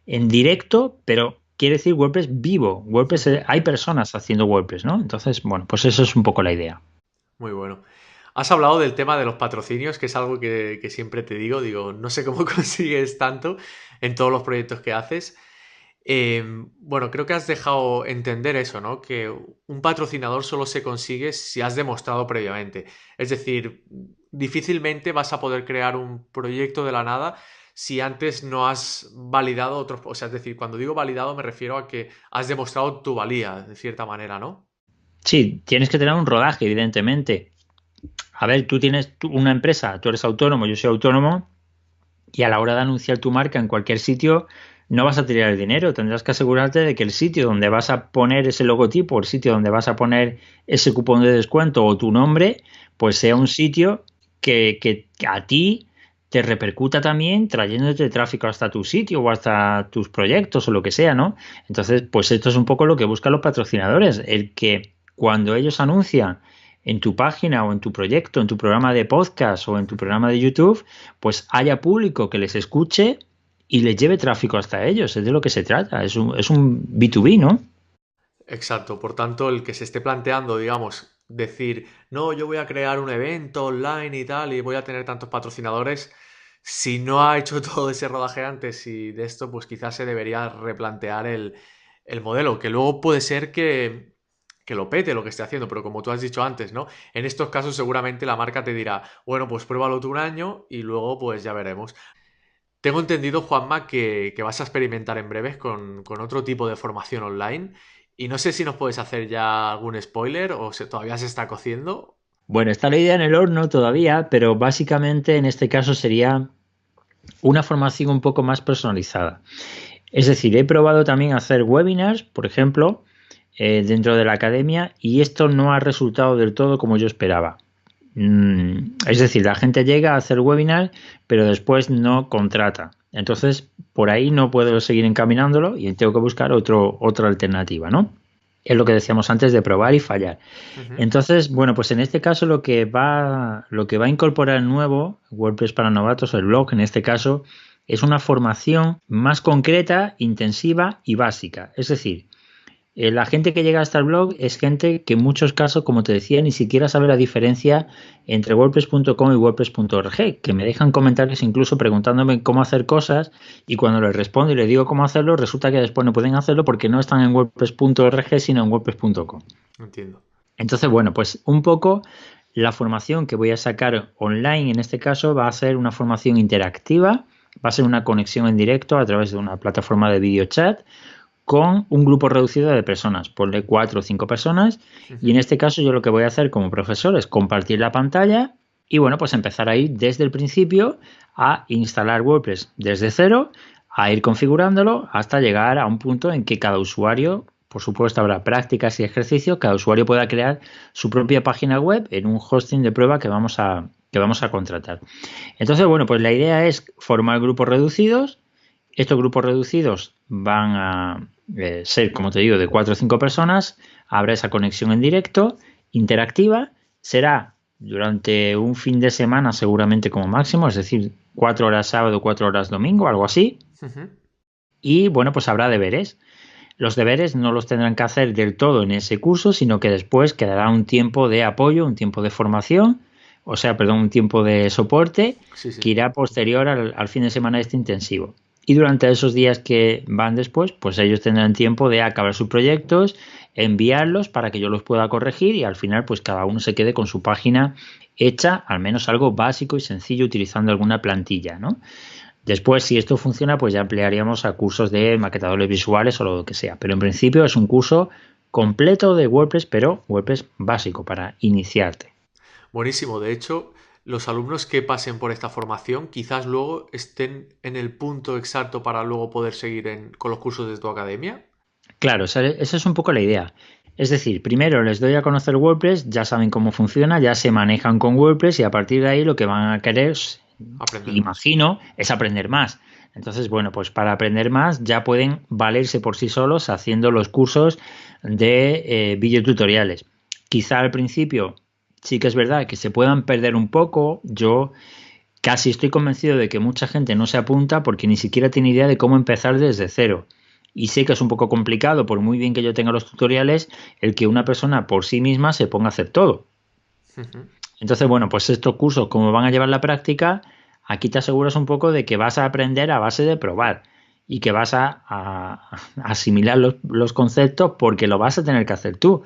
en directo, pero quiere decir WordPress vivo. WordPress, Ujú. hay personas haciendo WordPress, ¿no? Entonces, bueno, pues eso es un poco la idea. Muy bueno. Has hablado del tema de los patrocinios, que es algo que siempre te digo, no sé cómo consigues tanto en todos los proyectos que haces. Bueno, creo que has dejado entender eso, ¿no? Que un patrocinador solo se consigue si has demostrado previamente. Es decir, difícilmente vas a poder crear un proyecto de la nada si antes no has validado otros. O sea, es decir, cuando digo validado me refiero a que has demostrado tu valía, de cierta manera, ¿no? Sí, tienes que tener un rodaje, evidentemente. A ver, tú tienes una empresa, tú eres autónomo, yo soy autónomo, y a la hora de anunciar tu marca en cualquier sitio, no vas a tirar el dinero. Tendrás que asegurarte de que el sitio donde vas a poner ese logotipo, el sitio donde vas a poner ese cupón de descuento o tu nombre, pues sea un sitio que a ti te repercuta también trayéndote tráfico hasta tu sitio o hasta tus proyectos o lo que sea, ¿no? Entonces, pues esto es un poco lo que buscan los patrocinadores, el que cuando ellos anuncian en tu página o en tu proyecto, en tu programa de podcast o en tu Ujú. programa de YouTube, pues haya público que les escuche y les lleve tráfico hasta ellos. Es de lo que se trata. Es un B2B, ¿no? Exacto, por tanto, el que se esté planteando, digamos, decir, no, yo voy a crear un evento online y tal, y voy a tener tantos patrocinadores, si no ha hecho todo ese rodaje antes y de esto, pues quizás se debería replantear el modelo, que luego puede ser que lo pete lo que esté haciendo, pero como tú has dicho antes, ¿no? En estos casos seguramente la marca te dirá, bueno, pues pruébalo tú un año y luego pues ya veremos. Tengo entendido, Juanma, que vas a experimentar en breves con otro tipo de formación online. Y no sé si nos puedes hacer ya algún spoiler o todavía se está cociendo. Bueno, está la idea en el horno todavía, pero básicamente en este caso sería una formación un poco más personalizada. Es decir, he probado también hacer webinars, por ejemplo, dentro de la academia y esto no ha resultado del todo como yo esperaba. Es decir, la gente llega a hacer webinar, pero después no contrata. Entonces, por ahí no puedo seguir encaminándolo y tengo que buscar otra alternativa, ¿no? Es lo que decíamos antes de probar y fallar. Ujú. Entonces, bueno, pues en este caso lo que va a incorporar nuevo, WordPress para novatos, el blog en este caso, es una formación más concreta, intensiva y básica. Es decir, la gente que llega hasta el blog es gente que en muchos casos, como te decía, ni siquiera sabe la diferencia entre WordPress.com y WordPress.org, que me dejan comentarios incluso preguntándome cómo hacer cosas y cuando les respondo y les digo cómo hacerlo, resulta que después no pueden hacerlo porque no están en WordPress.org sino en WordPress.com. Entiendo. Entonces, bueno, pues un poco la formación que voy a sacar online en este caso va a ser una formación interactiva, va a ser una conexión en directo a través de una plataforma de video chat con un grupo reducido de personas, ponle 4 o 5 personas, y en Ujú. este caso yo lo que voy a hacer como profesor es compartir la pantalla y bueno, pues empezar ahí desde el principio a instalar WordPress desde cero, a ir configurándolo hasta llegar a un punto en que cada usuario, por supuesto habrá prácticas y ejercicios, cada usuario pueda crear su propia página web en un hosting de prueba que vamos a contratar. Entonces, bueno, pues la idea es formar grupos reducidos. Estos grupos reducidos van a ser, como te digo, de 4 o 5 personas. Habrá esa conexión en directo, interactiva. Será durante un fin de semana seguramente como máximo, es decir, 4 horas sábado, 4 horas domingo, algo así. Ujú. Y bueno, pues habrá deberes. Los deberes no los tendrán que hacer del todo en ese curso, sino que después quedará un tiempo de apoyo, un tiempo de formación, o sea, perdón, un tiempo de soporte Sí, que sí. irá posterior al fin de semana este intensivo. Y durante esos días que van después, pues ellos tendrán tiempo de acabar sus proyectos, enviarlos para que yo los pueda corregir y al final pues cada uno se quede con su página hecha, al menos algo básico y sencillo utilizando alguna plantilla, ¿no? Después, si esto funciona, pues ya ampliaríamos a cursos de maquetadores visuales o lo que sea. Pero en principio es un curso completo de WordPress, pero WordPress básico para iniciarte. Buenísimo. De hecho, los alumnos que pasen por esta formación quizás luego estén en el punto exacto para luego poder seguir con los cursos de tu academia. Claro, esa es un poco la idea. Es decir, primero les doy a conocer WordPress, ya saben cómo funciona, ya se manejan con WordPress y a partir de ahí lo que van a querer, Aprender más. imagino, es aprender más. Entonces, bueno, pues para aprender más ya pueden valerse por sí solos haciendo los cursos de videotutoriales. Quizá al principio sí que es verdad que se puedan perder un poco. Yo casi estoy convencido de que mucha gente no se apunta porque ni siquiera tiene idea de cómo empezar desde cero. Y sé que es un poco complicado, por muy bien que yo tenga los tutoriales, el que una persona por sí misma se ponga a hacer todo. Ujú. Entonces, bueno, pues estos cursos, como van a llevar la práctica, aquí te aseguras un poco de que vas a aprender a base de probar y que vas a asimilar los conceptos porque lo vas a tener que hacer tú.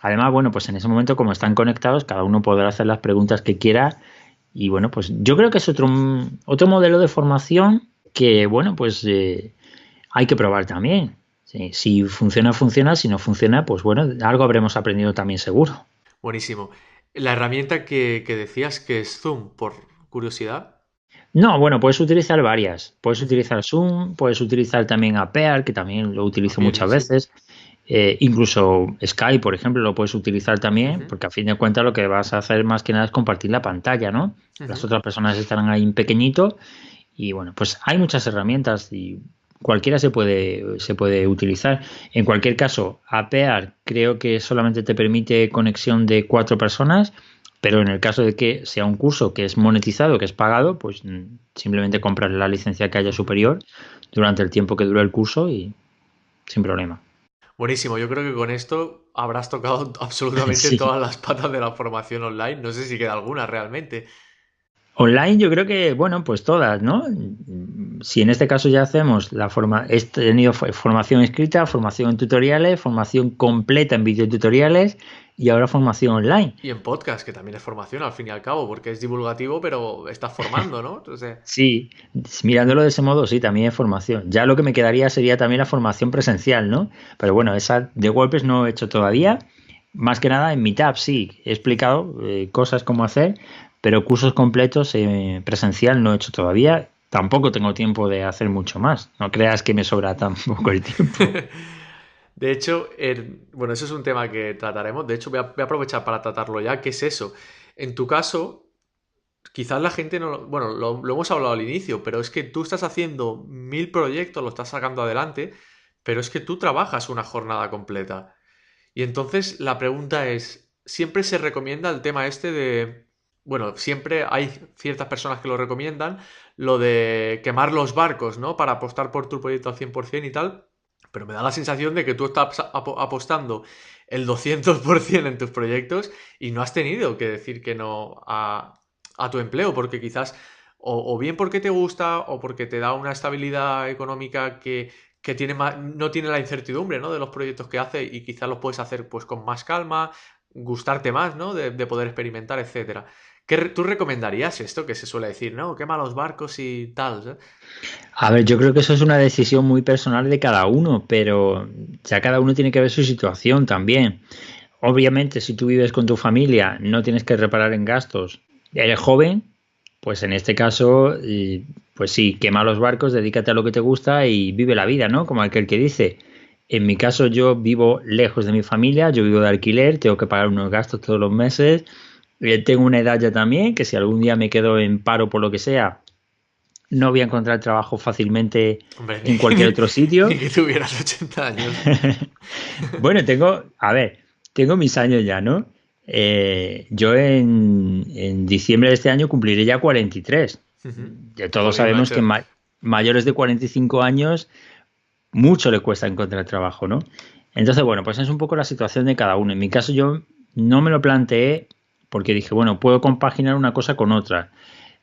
Además, bueno, pues en ese momento, como están conectados, cada uno podrá hacer las preguntas que quiera. Y bueno, pues yo creo que es otro modelo de formación que, bueno, pues hay que probar también. Sí, si funciona, funciona. Si no funciona, pues bueno, algo habremos aprendido también seguro. Buenísimo. La herramienta que decías que es Zoom, por curiosidad. No, bueno, puedes utilizar varias. Puedes Ujú. utilizar Zoom, puedes utilizar también Apear, que también lo utilizo También, muchas sí. veces. Incluso Skype, por ejemplo, lo puedes utilizar también, Ujú. porque a fin de cuentas lo que vas a hacer más que nada es compartir la pantalla, ¿no? Las Ujú. otras personas estarán ahí en pequeñito y bueno, pues hay muchas herramientas y cualquiera se puede utilizar. En cualquier caso, Apear creo que solamente te permite conexión de 4 personas, pero en el caso de que sea un curso que es monetizado, que es pagado, pues simplemente compras la licencia que haya Ujú. superior durante el tiempo que dura el curso y sin problema. Buenísimo, yo creo que con esto habrás tocado absolutamente Sí. todas las patas de la formación online. No sé si queda alguna realmente. Online yo creo que, bueno, pues todas, ¿no? Si en este caso ya hacemos he tenido formación escrita, formación en tutoriales, formación completa en videotutoriales y ahora formación online. Y en podcast, que también es formación al fin y al cabo, porque es divulgativo, pero estás formando, ¿no? Entonces, Sí, mirándolo de ese modo, sí, también es formación. Ya lo que me quedaría sería también la formación presencial, ¿no? Pero bueno, esa de WordPress no he hecho todavía. Más que nada en Meetup, sí, he explicado cosas cómo hacer, pero cursos completos presencial no he hecho todavía. Tampoco tengo tiempo de hacer mucho más. No creas que me sobra tampoco el tiempo. de hecho, bueno, eso es un tema que trataremos. De hecho, voy a aprovechar para tratarlo ya. ¿Qué es eso? En tu caso, quizás la gente no... Bueno, lo hemos hablado al inicio, pero es que tú estás haciendo 1000 proyectos, lo estás sacando adelante, pero es que tú trabajas una jornada completa. Y entonces la pregunta es, ¿siempre se recomienda el tema este de... Bueno, siempre hay ciertas personas que lo recomiendan, lo de quemar los barcos, ¿no? Para apostar por tu proyecto al 100% y tal, pero me da la sensación de que tú estás apostando el 200% en tus proyectos y no has tenido que decir que no a tu empleo, porque quizás, o bien porque te gusta, o porque te da una estabilidad económica que tiene no tiene la incertidumbre, ¿no? De los proyectos que hace y quizás los puedes hacer pues con más calma, gustarte más, ¿no? De poder experimentar, etcétera. ¿Tú recomendarías esto que se suele decir, ¿no? Quema los barcos y tal, ¿eh? A ver, yo creo que eso es una decisión muy personal de cada uno, pero ya cada uno tiene que ver su situación también. Obviamente, si tú vives con tu familia, no tienes que reparar en gastos. Eres joven, pues en este caso, pues sí, quema los barcos, dedícate a lo que te gusta y vive la vida, ¿no? Como aquel que dice. En mi caso, yo vivo lejos de mi familia, yo vivo de alquiler, tengo que pagar unos gastos todos los meses. Tengo una edad ya también, que si algún día me quedo en paro por lo que sea, no voy a encontrar trabajo fácilmente Hombre, en cualquier otro ni sitio. que tuvieras 80 años. Bueno, a ver, tengo mis años ya, ¿no? Yo en diciembre de este año cumpliré ya 43. Ujú. Ya todos Jolín, sabemos que macho. mayores de 45 años mucho le cuesta encontrar trabajo, ¿no? Entonces, bueno, pues es un poco la situación de cada uno. En mi caso yo no me lo planteé porque dije, bueno, puedo compaginar una cosa con otra.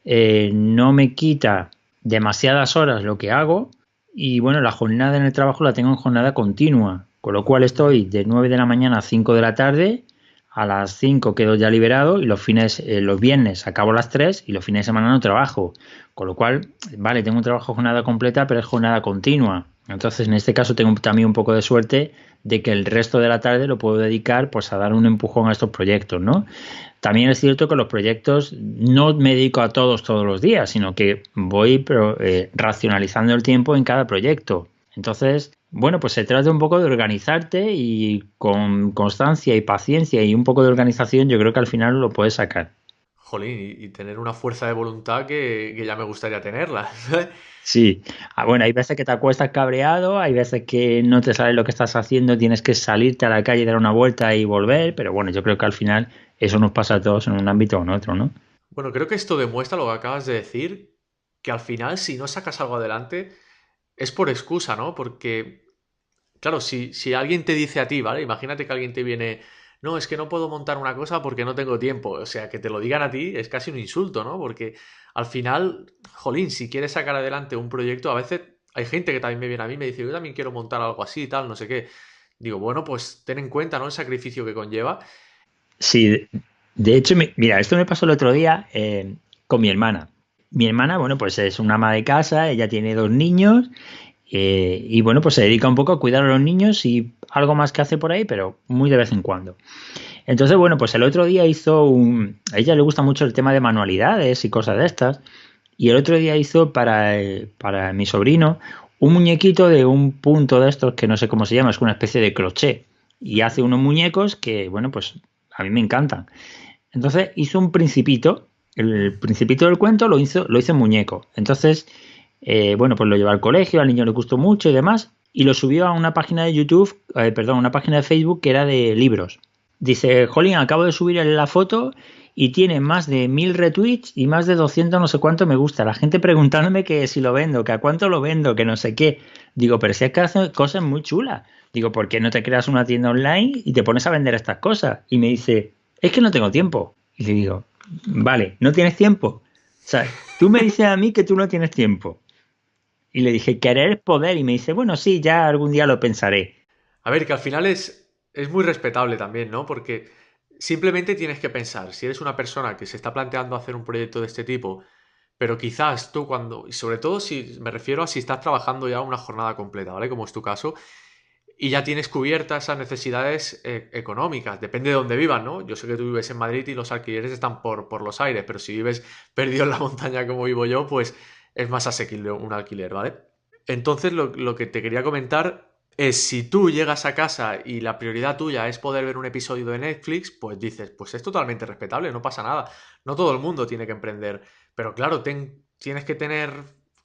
No me quita demasiadas horas lo que hago y bueno, la jornada en el trabajo la tengo en jornada continua, con lo cual Ujú. estoy de 9 de la mañana a 5 de la tarde, a las 5 quedo ya liberado y los viernes acabo a las 3 y los fines de semana no trabajo, con lo cual, vale, tengo un trabajo jornada completa, pero es jornada continua. Entonces, en este caso tengo también un poco de suerte de que el resto de la tarde lo puedo dedicar pues a dar un empujón a estos proyectos, ¿no? También es cierto que los proyectos no me dedico a todos los días, sino que voy racionalizando el tiempo en cada proyecto. Entonces, bueno, pues se trata un poco de organizarte y con constancia y paciencia y un poco de organización yo creo que al final lo puedes sacar. Jolín, y tener una fuerza de voluntad que ya me gustaría tenerla. Sí, bueno, hay veces que te acuestas cabreado, hay veces que no te sale lo que estás haciendo, tienes que salirte a la calle, dar una vuelta y volver, pero bueno, yo creo que al final eso nos pasa a todos en un ámbito o en otro, ¿no? Bueno, creo que esto demuestra lo que acabas de decir, que al final si no sacas algo adelante es por excusa, ¿no? Porque, claro, si alguien te dice a ti, ¿vale? Imagínate que alguien te viene, no, es que no puedo montar una cosa porque no tengo tiempo. O sea, que te lo digan a ti es casi un insulto, ¿no? Porque al final, jolín, si quieres sacar adelante un proyecto, a veces hay gente que también me viene a mí y me dice, yo también quiero montar algo así y tal, no sé qué. Digo, bueno, pues ten en cuenta, ¿no? El sacrificio que conlleva. Sí, de hecho, mira, esto me pasó el otro día con mi hermana. Mi hermana, bueno, pues es una ama de casa, ella tiene dos niños y bueno, pues se dedica un poco a cuidar a los niños y algo más que hace por ahí, pero muy de vez en cuando. Entonces, bueno, pues el otro día a ella le gusta mucho el tema de manualidades y cosas de estas, y el otro día hizo para mi sobrino un muñequito de un punto de estos que no sé cómo se llama, es una especie de crochet, y hace unos muñecos que, bueno, pues a mí me encantan. Entonces hizo un principito, el principito del cuento lo hizo en muñeco. Entonces, bueno, pues lo llevó al colegio, al niño le gustó mucho y demás, y lo subió a una página de YouTube, perdón, una página de Facebook que era de libros. Dice, Jolín, acabo de subir la foto y tiene más de 1000 retweets y más de 200 no sé cuánto me gusta. La gente preguntándome que si lo vendo, que a cuánto lo vendo, que no sé qué. Digo, pero si es que hace cosas muy chulas. Digo, ¿por qué no te creas una tienda online y te pones a vender estas cosas? Y me dice, es que no tengo tiempo. Y le digo, vale, ¿no tienes tiempo? O sea, tú me dices a mí que tú no tienes tiempo. Y le dije, querer es poder. Y me dice, bueno, sí, ya algún día lo pensaré. A ver, que al final es muy respetable también, ¿no? Porque simplemente tienes que pensar, si eres una persona que se está planteando hacer un proyecto de este tipo, pero quizás tú cuando, y sobre todo si me refiero a si estás trabajando ya una jornada completa, ¿vale? Como es tu caso, y ya tienes cubiertas esas necesidades económicas, depende de dónde vivas, ¿no? Yo sé que tú vives en Madrid y los alquileres están por los aires, pero si vives perdido en la montaña como vivo yo, pues es más asequible un alquiler, ¿vale? Entonces lo que te quería comentar es si tú llegas a casa y la prioridad tuya es poder ver un episodio de Netflix, pues dices, pues es totalmente respetable, no pasa nada. No todo el mundo tiene que emprender, pero claro, tienes que tener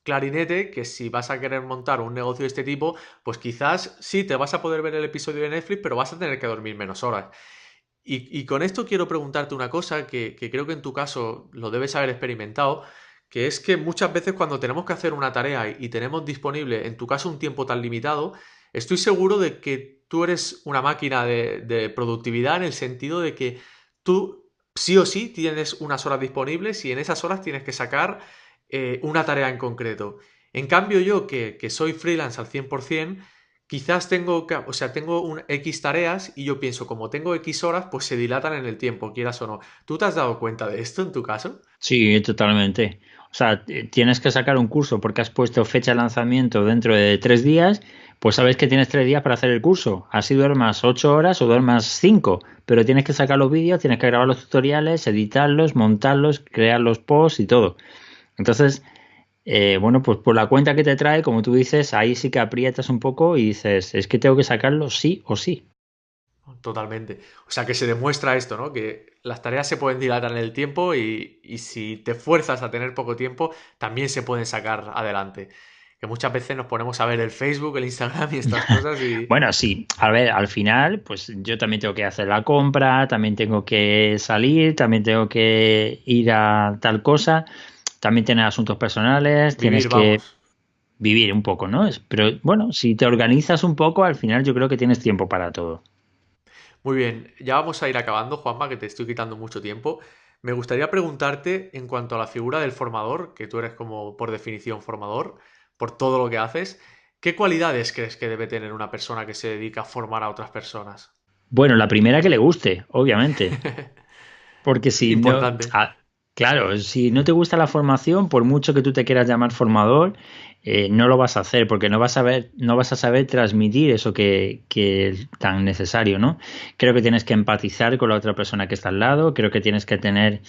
clarinete que si vas a querer montar un negocio de este tipo, pues quizás sí te vas a poder ver el episodio de Netflix, pero vas a tener que dormir menos horas. Y con esto quiero preguntarte una cosa que creo que en tu caso lo debes haber experimentado, que es que muchas veces cuando tenemos que hacer una tarea y tenemos disponible, en tu caso, un tiempo tan limitado, estoy seguro de que tú eres una máquina de productividad en el sentido de que tú sí o sí tienes unas horas disponibles y en esas horas tienes que sacar una tarea en concreto. En cambio yo, que soy freelance al 100%, quizás o sea, tengo un X tareas y yo pienso, como tengo X horas, pues se dilatan en el tiempo, quieras o no. ¿Tú te has dado cuenta de esto en tu caso? Sí, totalmente. O sea, tienes que sacar un curso porque has puesto fecha de lanzamiento dentro de 3 días, pues sabes que tienes 3 días para hacer el curso. Así duermas 8 horas o duermas 5, pero tienes que sacar los vídeos, tienes que grabar los tutoriales, editarlos, montarlos, crear los posts y todo. Entonces, bueno, pues por la cuenta que te trae, como tú dices, ahí sí que aprietas un poco y dices, es que tengo que sacarlo sí o sí. Totalmente. O sea que se demuestra esto, ¿no? Que las tareas se pueden dilatar en el tiempo y si te fuerzas a tener poco tiempo, también se pueden sacar adelante. Que muchas veces nos ponemos a ver el Facebook, el Instagram y estas cosas y Bueno, sí, a ver, al final, pues yo también tengo que hacer la compra, también tengo que salir, también tengo que ir a tal cosa, también tienes asuntos personales, tienes vivir, que vamos. vivir un poco, ¿no? Pero bueno, si te organizas un poco, al final yo creo que tienes tiempo para todo. Muy bien, ya vamos a ir acabando, Juanma, que te estoy quitando mucho tiempo. Me gustaría preguntarte en cuanto a la figura del formador, que tú eres como por definición formador, por todo lo que haces, ¿qué cualidades crees que debe tener una persona que se dedica a formar a otras personas? Bueno, la primera que le guste, obviamente, porque si no, Importante. Claro, si no te gusta la formación, por mucho que tú te quieras llamar formador, no lo vas a hacer porque no vas a saber transmitir eso que es tan necesario, ¿no? Creo que tienes que empatizar con la otra persona que está al lado, creo que tienes que tener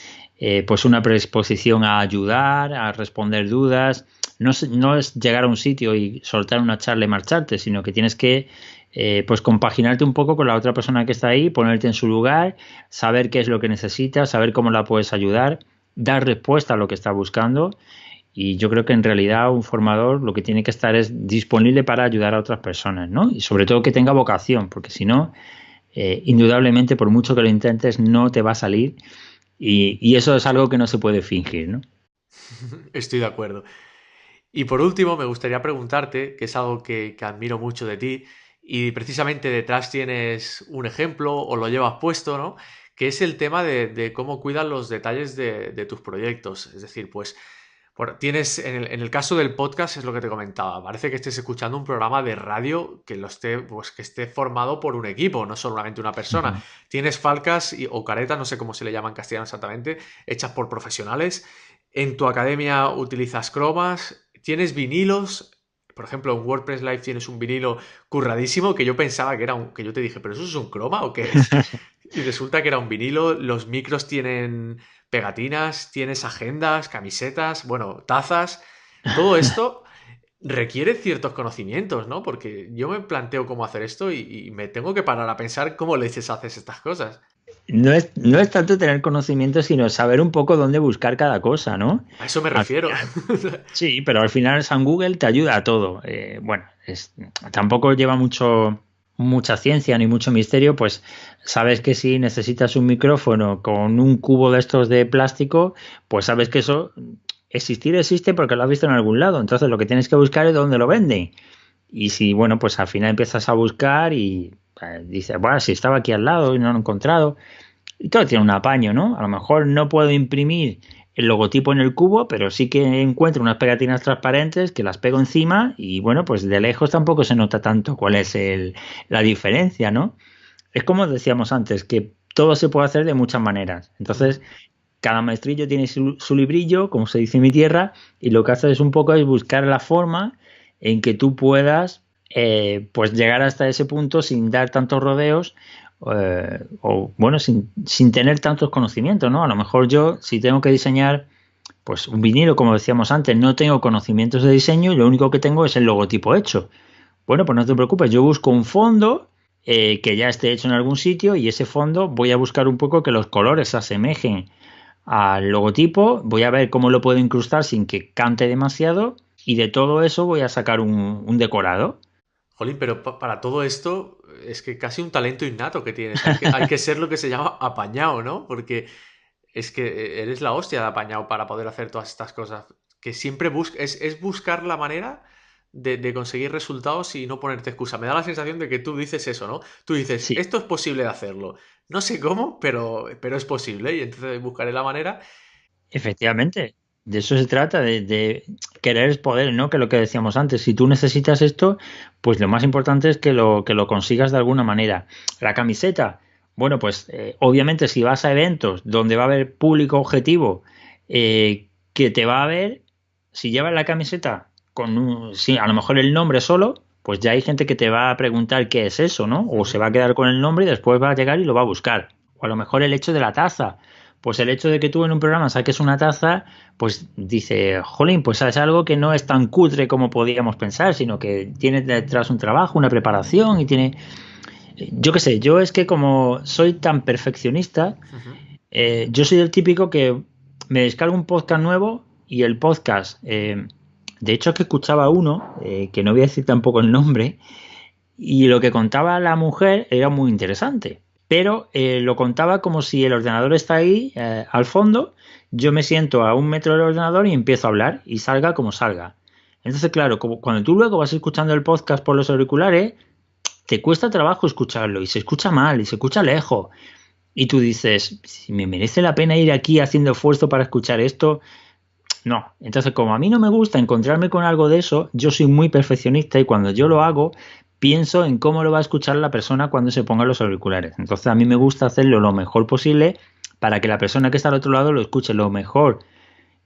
pues una predisposición a ayudar, a responder dudas. No es llegar a un sitio y soltar una charla y marcharte, sino que tienes que pues compaginarte un poco con la otra persona que está ahí, ponerte en su lugar, saber qué es lo que necesita, saber cómo la puedes ayudar, dar respuesta a lo que está buscando. Y yo creo que en realidad un formador lo que tiene que estar es disponible para ayudar a otras personas, ¿no? Y sobre todo que tenga vocación, porque si no, indudablemente por mucho que lo intentes no te va a salir y eso es algo que no se puede fingir, ¿no? Estoy de acuerdo. Y por último, me gustaría preguntarte, que es algo que admiro mucho de ti, y precisamente detrás tienes un ejemplo o lo llevas puesto, ¿no? Que es el tema de cómo cuidas los detalles de tus proyectos. Es decir, pues tienes, en el caso del podcast, es lo que te comentaba, parece que estés escuchando un programa de radio que lo esté, pues que esté formado por un equipo, no solamente una persona. Ujú. Tienes falcas o caretas, no sé cómo se le llama en castellano exactamente, hechas por profesionales. En tu academia utilizas cromas, tienes vinilos. Por ejemplo, en WordPress Live tienes un vinilo curradísimo que yo pensaba que era que yo te dije, ¿pero eso es un croma o qué es? Y resulta que era un vinilo. Los micros tienen pegatinas, tienes agendas, camisetas, bueno, tazas. Todo esto requiere ciertos conocimientos, ¿no? Porque yo me planteo cómo hacer esto y me tengo que parar a pensar cómo leches haces estas cosas. No es tanto tener conocimiento, sino saber un poco dónde buscar cada cosa, ¿no? A eso me Al refiero. final, sí, pero al final San Google te ayuda a todo. Bueno, tampoco lleva mucha ciencia ni mucho misterio, pues sabes que si necesitas un micrófono con un cubo de estos de plástico, pues sabes que eso existir existe porque lo has visto en algún lado. Entonces lo que tienes que buscar es dónde lo venden. Y si, bueno, pues al final empiezas a buscar y dices, bueno, si estaba aquí al lado y no lo he encontrado. Y todo tiene un apaño, ¿no? A lo mejor no puedo imprimir el logotipo en el cubo, pero sí que encuentro unas pegatinas transparentes que las pego encima y bueno, pues de lejos tampoco se nota tanto cuál es la diferencia, ¿no? Es como decíamos antes, que todo se puede hacer de muchas maneras. Entonces, cada maestrillo tiene su librillo, como se dice en mi tierra, y lo que hace es un poco es buscar la forma en que tú puedas pues llegar hasta ese punto sin dar tantos rodeos o bueno, sin tener tantos conocimientos, ¿no? A lo mejor yo, si tengo que diseñar pues un vinilo, como decíamos antes, no tengo conocimientos de diseño y lo único que tengo es el logotipo hecho. Bueno, pues no te preocupes, yo busco un fondo que ya esté hecho en algún sitio y ese fondo voy a buscar un poco que los colores se asemejen al logotipo, voy a ver cómo lo puedo incrustar sin que cante demasiado y de todo eso voy a sacar un decorado. Jolín, pero para todo esto es que casi un talento innato que tienes. Hay que ser lo que se llama apañado, ¿no? Porque es que eres la hostia de apañado para poder hacer todas estas cosas. Que siempre es buscar la manera de conseguir resultados y no ponerte excusa. Me da la sensación de que tú dices eso, ¿no? Tú dices, Sí, esto es posible de hacerlo. No sé cómo, pero es posible y entonces buscaré la manera. efectivamente, de eso se trata, de querer es poder, ¿no? Que lo que decíamos antes, si tú necesitas esto, pues lo más importante es que lo consigas de alguna manera. La camiseta, bueno, pues obviamente si vas a eventos donde va a haber público objetivo que te va a ver, si llevas la camiseta con sí, a lo mejor el nombre solo, pues ya hay gente que te va a preguntar qué es eso, ¿no? O se Ujú. va a quedar con el nombre y después va a llegar y lo va a buscar. O a lo mejor el hecho de la taza. Pues el hecho de que tú en un programa saques una taza, pues dice, jolín, pues es algo que no es tan cutre como podíamos pensar, sino que tiene detrás un trabajo, una preparación y tiene... Yo qué sé, yo es que como soy tan perfeccionista, Ujú. yo soy el típico que me descargo un podcast nuevo y el podcast, de hecho es que escuchaba uno, que no voy a decir tampoco el nombre, y lo que contaba la mujer era muy interesante, pero lo contaba como si el ordenador está ahí al fondo, yo me siento a 1 metro del ordenador y empiezo a hablar y salga como salga. Entonces, claro, como cuando tú luego vas escuchando el podcast por los auriculares, te cuesta trabajo escucharlo y se escucha mal y se escucha lejos. Y tú dices, si me merece la pena ir aquí haciendo esfuerzo para escuchar esto, no. Entonces, como a mí no me gusta encontrarme con algo de eso, yo soy muy perfeccionista y cuando yo lo hago, pienso en cómo lo va a escuchar la persona cuando se ponga los auriculares. Entonces, a mí me gusta hacerlo lo mejor posible para que la persona que está al otro lado lo escuche lo mejor,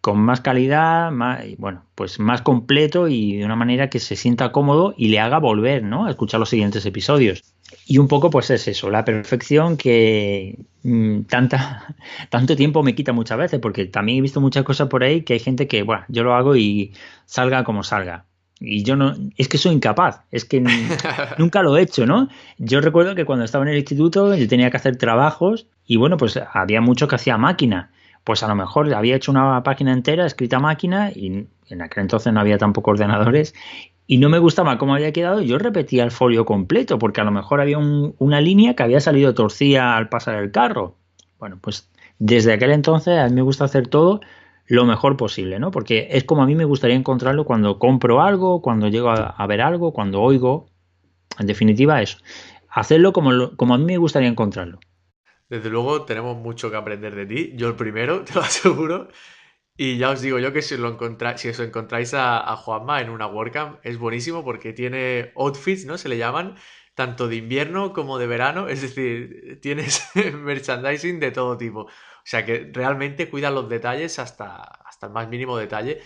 con más calidad, más, bueno, pues más completo y de una manera que se sienta cómodo y le haga volver, ¿no? A escuchar los siguientes episodios. Y un poco pues es eso, la perfección que tanto tiempo me quita muchas veces, porque también he visto muchas cosas por ahí que hay gente que, bueno, yo lo hago y salga como salga. Y yo no, es que soy incapaz, es que nunca lo he hecho, ¿no? Yo recuerdo que cuando estaba en el instituto yo tenía que hacer trabajos y bueno, pues había mucho que hacía a máquina. Pues a lo mejor había hecho una página entera escrita a máquina y en aquel entonces no había tampoco ordenadores y no me gustaba cómo había quedado, yo repetía el folio completo, porque a lo mejor había una línea que había salido torcida al pasar el carro. Bueno, pues desde aquel entonces a mí me gusta hacer todo lo mejor posible, ¿no? Porque es como a mí me gustaría encontrarlo cuando compro algo, cuando llego a ver algo, cuando oigo. En definitiva, eso. Hacerlo como a mí me gustaría encontrarlo. Desde luego tenemos mucho que aprender de ti, yo el primero, te lo aseguro. Y ya os digo yo que si os encontráis a Juanma en una WordCamp, es buenísimo porque tiene outfits, ¿no? Se le llaman, tanto de invierno como de verano, es decir, tienes merchandising de todo tipo. O sea que realmente cuida los detalles hasta el más mínimo detalle,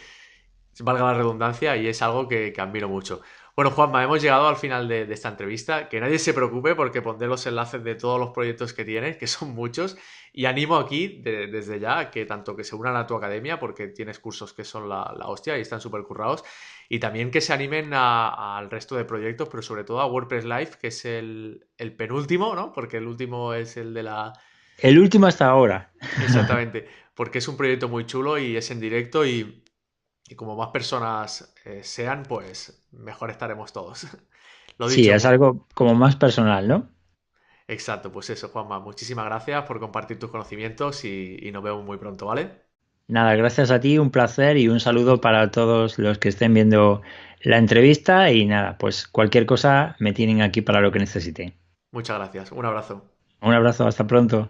valga la redundancia, y es algo que admiro mucho. Bueno, Juanma, hemos llegado al final de esta entrevista. Que nadie se preocupe porque pondré los enlaces de todos los proyectos que tienes, que son muchos, y animo aquí desde ya a que tanto que se unan a tu academia, porque tienes cursos que son la hostia y están súper currados, y también que se animen al resto de proyectos, pero sobre todo a WordPress Live, que es el penúltimo, ¿no? Porque el último es el de la... El último hasta ahora. Exactamente, porque es un proyecto muy chulo y es en directo y como más personas sean, pues mejor estaremos todos. Lo Sí, dicho, es algo como más personal, ¿no? exacto, pues eso, Juanma. Muchísimas gracias por compartir tus conocimientos y nos vemos muy pronto, ¿vale? Nada, gracias a ti, un placer y un saludo para todos los que estén viendo la entrevista y nada, pues cualquier cosa me tienen aquí para lo que necesiten. Muchas gracias. Un abrazo. Un abrazo, hasta pronto.